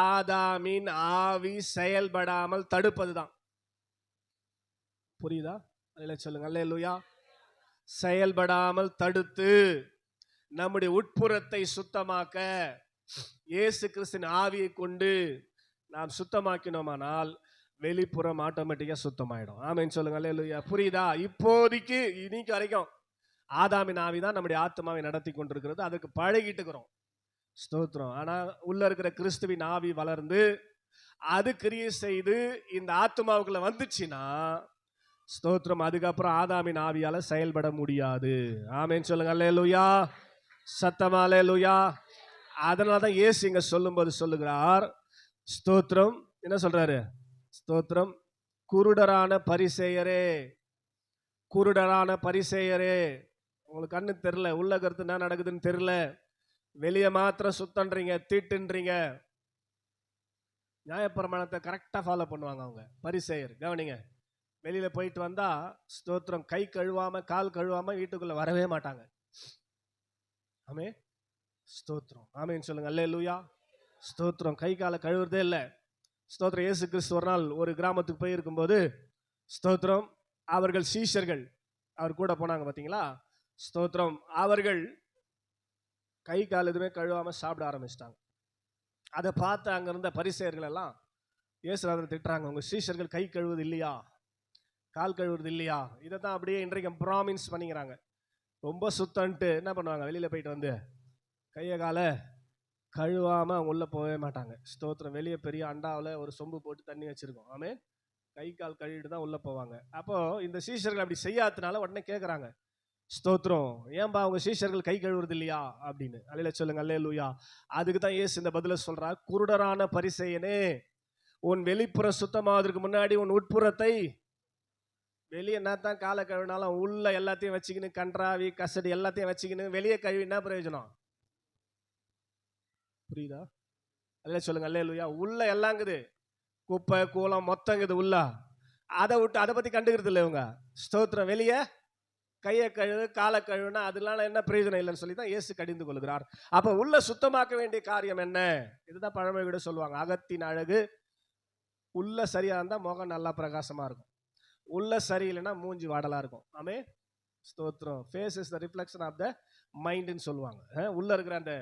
ஆதாமின் ஆவி செயல்படாமல் தடுப்பதுதான். புரியுதா? சொல்லுங்க. அல்லேலூயா. செயல்படாமல் தடுத்து நம்முடைய உட்புறத்தை சுத்தமாக்க இயேசு கிறிஸ்துவின் ஆவியை கொண்டு நாம் சுத்தமாக்கினோமானால் வெளிப்புறம் ஆட்டோமேட்டிக்கா சுத்தமாயிடும். ஆமென் சொல்லுங்க. அல்லேலூயா. புரியுதா? இப்போதைக்கு இன்னைக்கு வரைக்கும் ஆதாமின் ஆவி தான் நம்முடைய ஆத்மாவை நடத்தி கொண்டிருக்கிறது. அதுக்கு பழகிட்டு இருக்கிறோம். ஸ்தோத்திரம். ஆனா உள்ள இருக்கிற கிறிஸ்துவின் ஆவி வளர்ந்து அது கிரியை செய்து இந்த ஆத்மாவுக்குள்ள வந்துச்சுன்னா ஸ்தோத்திரம், அதுக்கப்புறம் ஆதாமின் ஆவியால செயல்பட முடியாது. ஆமென் சொல்லுங்க. அல்லேலூயா. சத்தமா அல்லேலூயா. அதனாலதான் இயேசு இங்க சொல்லும்போது சொல்லுகிறார், ஸ்தோத்திரம், என்ன சொல்றாரு? ஸ்தோத்திரம், குருடரான பரிசேயரே, குருடரான பரிசேயரே, உங்களுக்கு கண்ணு தெரியல, உள்ள கருத்து என்ன நடக்குதுன்னு தெரியல, வெளியே மாத்திரம் சுத்தன்றீங்க, தீட்டுன்றீங்க. நியாயப்பிரமாணத்தை கரெக்டா ஃபாலோ பண்ணுவாங்க அவங்க பரிசேயர். கவனிங்க, வெளியில போயிட்டு வந்தா ஸ்தோத்திரம், கை கழுவாம கால் கழுவாம வீட்டுக்குள்ள வரவே மாட்டாங்க. ஆமே ஸ்தோத்திரம். ஆமேன்னு சொல்லுங்க. அல்லேலூயா. ஸ்தோத்திரம். கை காலை கழுவுறதே இல்லை. ஸ்தோத்திரம். இயேசு கிறிஸ்து ஒரு நாள் ஒரு கிராமத்துக்கு போயிருக்கும் போது ஸ்தோத்திரம், அவர்கள் சீஷர்கள் அவர் கூட போனாங்க பாத்தீங்களா? ஸ்தோத்திரம், அவர்கள் கை கால் எதுவுமே கழுவாம சாப்பிட ஆரம்பிச்சிட்டாங்க. அதை பார்த்து அங்க இருந்த பரிசேயர்கள் எல்லாம் இயேசுநாதரை திட்டுறாங்க, உங்க சீஷர்கள் கை கழுவுது இல்லையா, கால் கழுவுறது இல்லையா? இதை தான் அப்படியே இன்றைக்கு ப்ராமின்ஸ் பண்ணிக்கிறாங்க. ரொம்ப சுத்தன்ட்டு என்ன பண்ணுவாங்க, வெளியில போயிட்டு வந்து கையை காலை கழுவாம அவங்க உள்ள போகவே மாட்டாங்க. ஸ்தோத்திரம். வெளியே பெரிய அண்டாவில் ஒரு சொம்பு போட்டு தண்ணி வச்சிருக்கோம். ஆமே, கை கால் கழுவிட்டு தான் உள்ள போவாங்க. அப்போ இந்த சீஷர்கள் அப்படி செய்யாததுனால உடனே கேட்குறாங்க, ஸ்தோத்திரம், ஏன்பா அவங்க சீஷர்கள் கை கழுவுறது இல்லையா அப்படின்னு. அல்லேலூயா சொல்லுங்க. அல்லேலூயா. அதுக்கு தான் இயேசு இந்த பதில சொல்றார், குருடரான பரிசேயனே, உன் வெளிப்புறம் சுத்தமாவதற்கு முன்னாடி உன் உட்புறத்தை, வெளியே என்ன தான் காலை கழுவினாலும் உள்ள எல்லாத்தையும் வச்சுக்கின்னு கன்றாவி கசடி எல்லாத்தையும் வச்சுக்கின்னு வெளியே கழுவி என்ன பிரயோஜனம்? புரியுதா? அல்ல சொல்லுங்க. அல்லேலூயா. உள்ள எல்லாங்குது, குப்பை கூலம் மொத்தங்குது உள்ள. அதை விட்டு அதை பத்தி கண்டுக்கிறது இல்லை இவங்க. ஸ்தோத்திரம். வெளியே கையை கழுவு காலை கழுவுனா அதனால என்ன பிரயோஜனம் இல்லைன்னு சொல்லி தான் இயேசு கடிந்து கொள்கிறார். அப்ப உள்ள சுத்தமாக்க வேண்டிய காரியம் என்ன? இதுதான் பழமை விட சொல்லுவாங்க, அகத்தின் அழகு உள்ள சரியா இருந்தா முகம் நல்லா பிரகாசமா இருக்கும், உள்ள சரியில்லைன்னா மூஞ்சி வாடலா இருக்கும். ஆமே ஸ்தோத்திரம். Face is the reflection of the மைண்ட்னு சொல்லுவாங்க. உள்ள இருக்கிற அந்த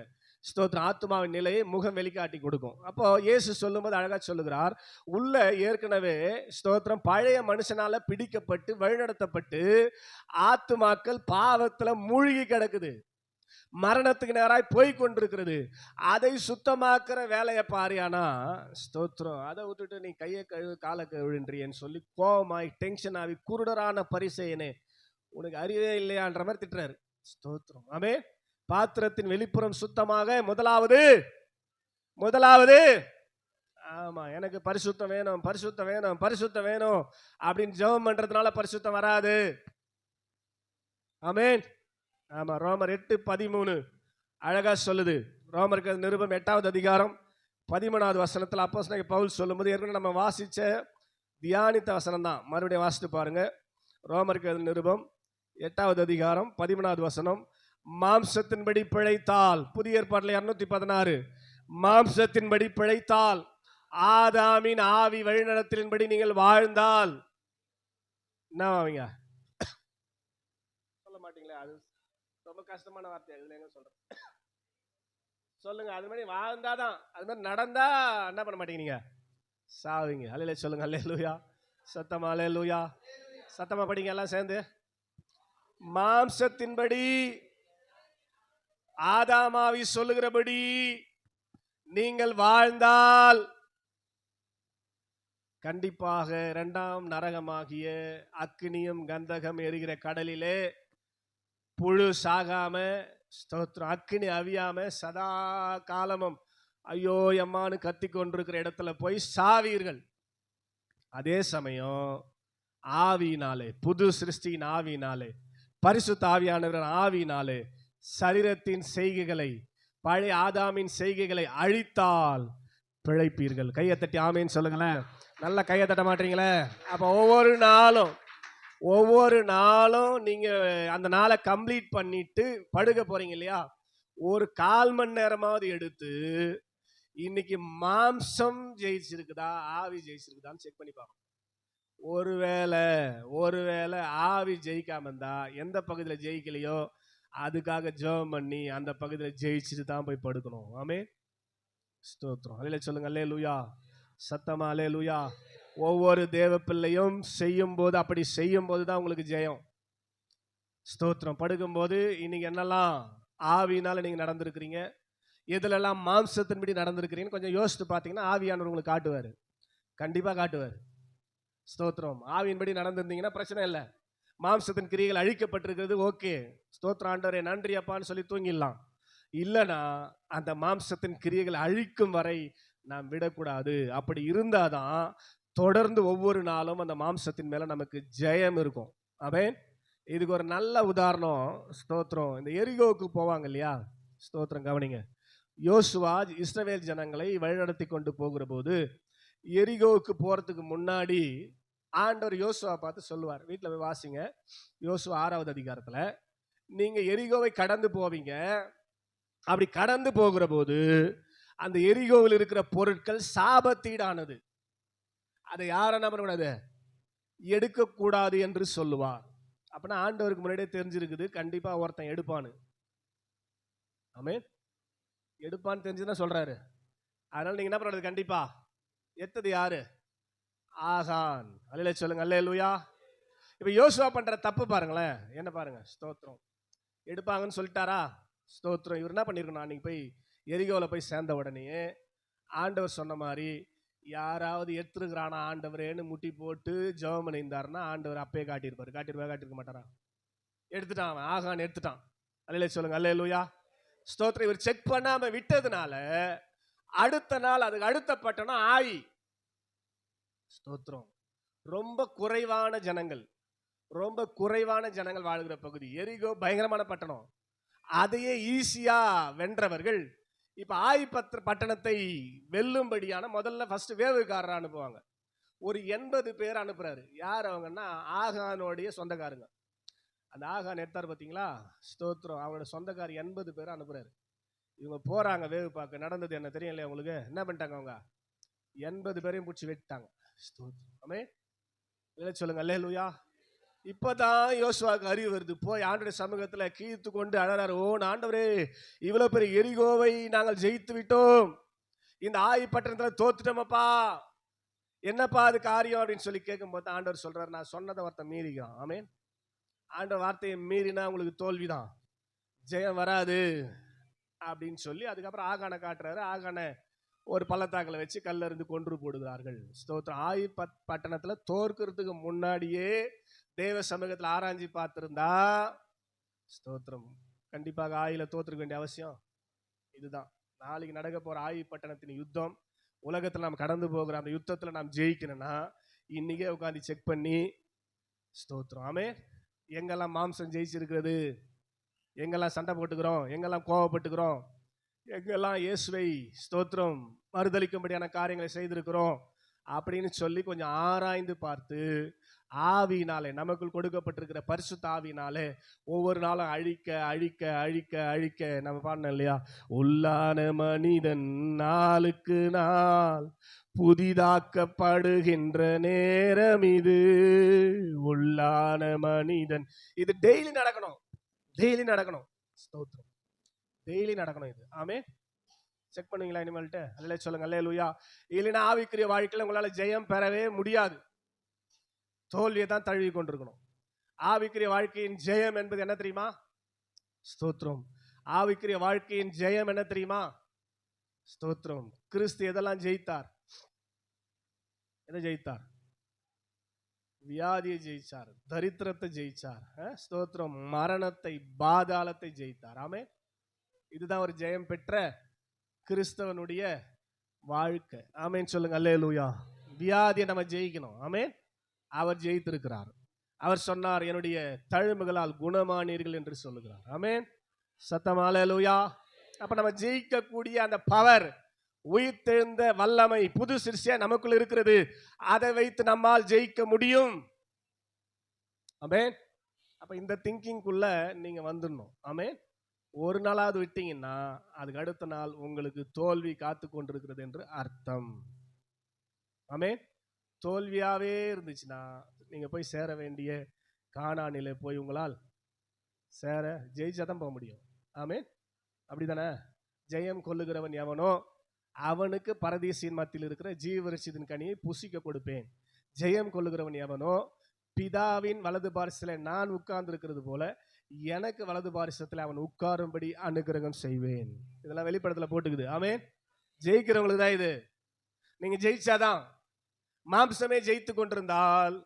ஸ்தோத்திரம் ஆத்மாவின் நிலையை முகம் வெளிக்காட்டி கொடுக்கும். அப்போ இயேசு சொல்லும்போது அழகா சொல்லுகிறார், உள்ள ஏற்கனவே ஸ்தோத்திரம் பழைய மனுஷனால பிடிக்கப்பட்டு வழிநடத்தப்பட்டு ஆத்துமாக்கள் பாவத்துல மூழ்கி கிடக்குது, மரணத்துக்கு நேராய் போய் கொண்டிருக்கிறது. அதை சுத்தமாக்குற வேலையை பாரியானா ஸ்தோத்திரம், அதை விட்டுட்டு நீ கையை கழுவு காலை கழுவுன்றேன்னு சொல்லி கோபமாய் டென்ஷன் ஆகி குருடரான பரிசேயனே உனக்கு அறிவே இல்லையான்ற மாதிரி திட்டுறாரு. ஸ்தோத்திரம். ஆமே. பாத்திரத்தின் வெளிப்புறம் சுத்தமாக முதலாவது ஆமா, எனக்கு பரிசுத்தம் வேணும், பரிசுத்தம் வேணும், பரிசுத்தம் வேணும் அப்படின்னு ஜெபம் பண்றதுனால பரிசுத்தம் வராது. ஆமென். ஆமா, ரோமர் 8:13 அழகா சொல்லுது. ரோமருக்கு நிருபம் 8வது அதிகாரம் 13வது வசனத்துல அப்போஸ்தலனாகிய பவுல் சொல்லும்போது ஏற்கனவே நம்ம வாசிச்ச தியானித்த வசனம் தான், மறுபடியும் வாசித்து பாருங்க. ரோமருக்கு நிருபம் 8வது அதிகாரம் 13வது வசனம், மாம்சத்தின்படி பிழைத்தால், புதிய ஏற்பாட்டில் 216, மாம்சத்தின்படி பிழைத்தால் ஆதாமின் ஆவி வழிநடத்தலின்படி நீங்கள் வாழ்ந்தால் என்ன ஆவீங்க? சொல்ல மாட்டீங்களா? அது ரொம்ப கஷ்டமான வார்த்தை. அதுல எங்க சொல்றேன் சொல்லுங்க. அது மாதிரி வாழ்ந்தாதான், அது மாதிரி நடந்தா என்ன பண்ண மாட்டீங்க? சாவீங்க. அல்லேலூயா சொல்லுங்க. அல்லேலூயா. சத்தமா அல்லேலூயா. சத்தமா படிங்க எல்லாம் சேர்ந்து. மாம்சத்தின்படி ஆதாமாவி சொல்லுகிறபடி நீங்கள் வாழ்ந்தால் கண்டிப்பாக இரண்டாம் நரகமாகிய அக்னியும் கந்தகம் எரிகிற கடலிலே புழு சாகாம ஸ்தோத்திரம் அக்னி அவியாம சதா காலமும் ஐயோ எம்மானு கத்தி கொண்டிருக்கிற இடத்துல போய் சாவீர்கள். அதே சமயம் ஆவியினாலே, புது சிருஷ்டியின் ஆவியினாலே, பரிசுத்த ஆவியானவர் ஆவியினாலே சரீரத்தின் செய்கைகளை, பழைய ஆதாமின் செய்கைகளை அழித்தால் பிழைப்பீர்கள். கையை தட்டி ஆமேன்னு சொல்லுங்களேன். நல்ல கையை தட்ட மாட்டீங்களே? அப்ப ஒவ்வொரு நாளும் நீங்க அந்த நாளை கம்ப்ளீட் பண்ணிட்டு படுக்க போறீங்க இல்லையா, ஒரு 1/4 மணி நேரமாவது எடுத்து இன்னைக்கு மாம்சம் ஜெயிச்சிருக்குதா ஆவி ஜெயிச்சிருக்குதான்னு செக் பண்ணி பார்க்கணும். ஒருவேளை ஆவி ஜெயிக்காம இருந்தா, எந்த பகுதியில் ஜெயிக்கலையோ அதுக்காக ஜெபம் பண்ணி அந்த பகுதியில் ஜெயிச்சுட்டு தான் போய் படுக்கணும். ஆமென். ஸ்தோத்திரம். அல்லேலூயா சொல்லுங்க. அல்லேலூயா. சத்தமா அல்லேலூயா. ஒவ்வொரு தேவ பிள்ளையும் செய்யும் போது, அப்படி செய்யும் போது தான் உங்களுக்கு ஜெயம். ஸ்தோத்திரம். படுக்கும்போது இன்னைக்கு என்னெல்லாம் ஆவியினால நீங்க நடந்திருக்கிறீங்க, எதுலெல்லாம் மாம்சத்தின்படி நடந்திருக்கிறீங்கன்னு கொஞ்சம் யோசித்து பார்த்தீங்கன்னா ஆவியானவர் உங்களுக்கு காட்டுவார். கண்டிப்பா காட்டுவார். ஸ்தோத்திரம். ஆவியின்படி நடந்திருந்தீங்கன்னா பிரச்சனை இல்லை. மாம்சத்தின் கிரியைகள் அழிக்கப்பட்டிருக்கிறது, ஓகே, ஸ்தோத்திரம் ஆண்டவரே நன்றி அப்பான்னு சொல்லி தூங்கிடலாம். இல்லைனா அந்த மாம்சத்தின் கிரியைகள் அழிக்கும் வரை நாம் விடக்கூடாது. அப்படி இருந்தாதான் தொடர்ந்து ஒவ்வொரு நாளும் அந்த மாம்சத்தின் மேல நமக்கு ஜெயம் இருக்கும். ஆமென். இதுக்கு ஒரு நல்ல உதாரணம், ஸ்தோத்திரம், இந்த எரிகோவுக்கு போவாங்க இல்லையா? ஸ்தோத்திரம். கவனிங்க. யோசுவா இஸ்ரவேல் ஜனங்களை வழிநடத்தி கொண்டு போகிற போது எரிகோவுக்கு போறதுக்கு முன்னாடி ஆண்டவர் யோசுவா பார்த்து சொல்லுவார். வீட்டில் போய் வாசிங்க. யோசுவா 6வது அதிகாரத்துல, நீங்க எரிகோவை கடந்து போவீங்க. அப்படி கடந்து போகிற போது அந்த எரிகோவில் இருக்கிற பொருட்கள் சாபத்தீடானது, அதை யாரும் என்ன பண்ணக்கூடாது, எடுக்கக்கூடாது என்று சொல்லுவார். அப்படின்னா ஆண்டவருக்கு முன்னாடியே தெரிஞ்சிருக்குது கண்டிப்பா ஒருத்தன் எடுப்பான்னு. ஆமென். எடுப்பான்னு தெரிஞ்சுதான் சொல்றாரு. அதனால நீங்க என்ன பண்றது, கண்டிப்பா எத்தது யாரு? ஆகான். அல்லேலூயா சொல்லுங்க. அல்லேலூயா. இப்ப யோசுவா பண்ற தப்பு பாருங்களேன். என்ன பாருங்க. ஸ்தோத்திரம். எடுப்பாங்கன்னு சொல்லிட்டாரா? ஸ்தோத்திரம். இவர் என்ன பண்ணிருக்கணும், அன்னைக்கு போய் எரிகோவில் போய் சேர்ந்த உடனே ஆண்டவர் சொன்ன மாதிரி யாராவது எடுத்துருக்கிறானா ஆண்டவரேன்னு முட்டி போட்டு ஜெபம் பண்ணியிருந்தாருன்னா ஆண்டவர் அப்பயே காட்டியிருப்பாரு. காட்டியிருக்க மாட்டாரா? எடுத்துட்டான். அவன் ஆகான் எடுத்துட்டான். அல்லேலூயா சொல்லுங்க. அல்லேலூயா. ஸ்தோத்திரம். இவர் செக் பண்ணாம விட்டதுனால அடுத்த நாள் அதுக்கு அடுத்த பட்டணம் ஆயி. ஸ்தோத்திரம். ரொம்ப குறைவான ஜனங்கள் வாழ்கிற பகுதி எரிகோ. பயங்கரமான பட்டணம். அதையே ஈஸியா வென்றவர்கள் இப்ப ஆயி பட்டணத்தை வெல்லும்படியான முதல்ல ஃபர்ஸ்ட் வேவுக்காரர் அனுப்புவாங்க. ஒரு 80 பேர் அனுப்புறாரு. யார் அவங்கன்னா ஆகானுடைய சொந்தக்காரங்க. அந்த ஆகான் எடுத்தார் பார்த்தீங்களா? ஸ்தோத்திரம். அவங்களோட சொந்தக்காரர் 80 பேர் அனுப்புறாரு. இவங்க போறாங்க வேவு பார்க்க. நடந்தது என்ன தெரியும் இல்லையா உங்களுக்கு? என்ன பண்ணிட்டாங்க, அவங்க 80 பேரையும் பிடிச்சி வெட்டாங்க. சொல்லுங்க. அல்லேலூயா. இப்பதான் யோசுவாவுக்கு அறிவு வருது. போய் ஆண்டவருடைய சமூகத்துல கீழ்த்து கொண்டு அழறாரு. ஓ ஆண்டவரே, இவ்வளவு பெரிய எரிகோவை நாங்கள் ஜெயித்து விட்டோம், இந்த ஆயி பட்டணத்துல தோத்துட்டோமப்பா, என்னப்பா அது காரியம் அப்படின்னு சொல்லி கேட்கும் போது ஆண்டவர் சொல்றாரு, நான் சொன்னதை ஒருத்தன் மீறிக்கிறான். ஆமென். ஆண்டவர் வார்த்தையை மீறினா உங்களுக்கு தோல்விதான், ஜெயம் வராது அப்படின்னு சொல்லி அதுக்கப்புறம் ஆகானை காட்டுறாரு. ஆகானை ஒரு பள்ளத்தாக்கில் வச்சு கல்ல இருந்து கொன்று போடுகிறார்கள். ஸ்தோத்திரம். ஆயி பட்டணத்துல தோற்கிறதுக்கு முன்னாடியே தேவ சமூகத்தில் ஆராய்ச்சி பார்த்திருந்தா, ஸ்தோத்திரம், கண்டிப்பாக ஆயில தோற்றுக்க வேண்டிய அவசியம் இதுதான். நாளைக்கு நடக்க போற ஆயி பட்டணத்தின் யுத்தம், உலகத்தில் நாம் கடந்து போகிற அந்த யுத்தத்தில் நாம் ஜெயிக்கணும்னா இன்னைக்கே உட்காந்து செக் பண்ணி, ஸ்தோத்திரம், ஆமே, எங்கெல்லாம் மாம்சம் ஜெயிச்சிருக்கிறது, எங்கெல்லாம் சண்டை போட்டுக்கிறோம், எங்கெல்லாம் கோவப்பட்டுக்கிறோம், எங்கெல்லாம் இயேசுவை ஸ்தோத்திரம் மறுதளிக்கும்படியான காரியங்களை செய்திருக்கிறோம் அப்படின்னு சொல்லி கொஞ்சம் ஆராய்ந்து பார்த்து ஆவியினாலே, நமக்குள் கொடுக்கப்பட்டிருக்கிற பரிசுத்த ஆவியினாலே ஒவ்வொரு நாளும் அழிக்க அழிக்க அழிக்க அழிக்க, நம்ம பாடணும் இல்லையா, உள்ளான மனிதன் நாளுக்கு நாள் புதிதாக்கப்படுகின்ற நேரம் இது. உள்ளான மனிதன், இது டெய்லி நடக்கணும், டெய்லி நடக்கணும். ஸ்தோத்திரம். டெய்லி நடக்கணும் இது. ஆமே. செக் பண்ணுவீங்களா இனிமேல்ட்டு? அல்லே சொல்லுங்க. அல்லேலூயா. இல்லைன்னா ஆவிக்குரிய வாழ்க்கையில் உங்களால ஜெயம் பெறவே முடியாது. தோல்வியை தான் தழுவி கொண்டிருக்கணும். ஆவிக்குரிய வாழ்க்கையின் ஜெயம் என்பது என்ன தெரியுமா? ஸ்தோத்திரம். ஆவிக்குரிய வாழ்க்கையின் ஜெயம் என்ன தெரியுமா? ஸ்தோத்திரம். கிறிஸ்து எதெல்லாம் ஜெயித்தார்? எதை ஜெயித்தார்? வியாதியை ஜெயிச்சார், தரித்திரத்தை ஜெயிச்சார், ஸ்தோத்திரம், மரணத்தை, பாதாளத்தை ஜெயித்தார். ஆமே. இதுதான் ஒரு ஜெயம் பெற்ற கிறிஸ்தவனுடைய வாழ்க்கை. ஆமேன் சொல்லுங்க. அல்லேலூயா. வியாதியை நம்ம ஜெயிக்கணும். ஆமேன். அவர் ஜெயித்திருக்கிறார். அவர் சொன்னார், என்னுடைய தழும்புகளால் குணமானீர்கள் என்று சொல்லுகிறார். ஆமேன். சத்தம். அல்லேலூயா. அப்ப நம்ம ஜெயிக்கக்கூடிய அந்த பவர், உயிர்த்தெழுந்த வல்லமை, புது சிருஷ்டியா நமக்குள்ள இருக்கிறது. அதை வைத்து நம்மால் ஜெயிக்க முடியும். ஆமேன். அப்ப இந்த திங்கிங்குள்ள நீங்க வந்துடணும். ஆமேன். ஒரு நாளாவது விட்டீங்கன்னா அதுக்கு அடுத்த நாள் உங்களுக்கு தோல்வி காத்து கொண்டிருக்கிறது என்று அர்த்தம். ஆமென். தோல்வியாவே இருந்துச்சுன்னா நீங்க போய் சேர வேண்டிய கானானிலே போய் உங்களால் சேர ஜெயிச்சாதான் போக முடியும். ஆமென். அப்படிதானே? ஜெயம் கொள்ளுகிறவன் எவனோ அவனுக்கு பரதீசின் மத்தியில் இருக்கிற ஜீவவிருட்சத்தின் கனியை புசிக்க கொடுப்பேன். ஜெயம் கொள்ளுகிறவன் எவனோ பிதாவின் வலது பாரிசத்தில் நான் உட்கார்ந்து இருக்கிறது போல எனக்கு வலது பாரிசத்தில் அவன் உட்காரும்படி அனுகிரகம் செய்வேன். இதெல்லாம் வெளிப்படத்துல போட்டுக்குது. ஆமென். ஜெயிக்கிறவங்களுக்கு தான் இது. நீங்க ஜெயிச்சாதான். மாம்சமே ஜெயித்து கொண்டிருந்தால்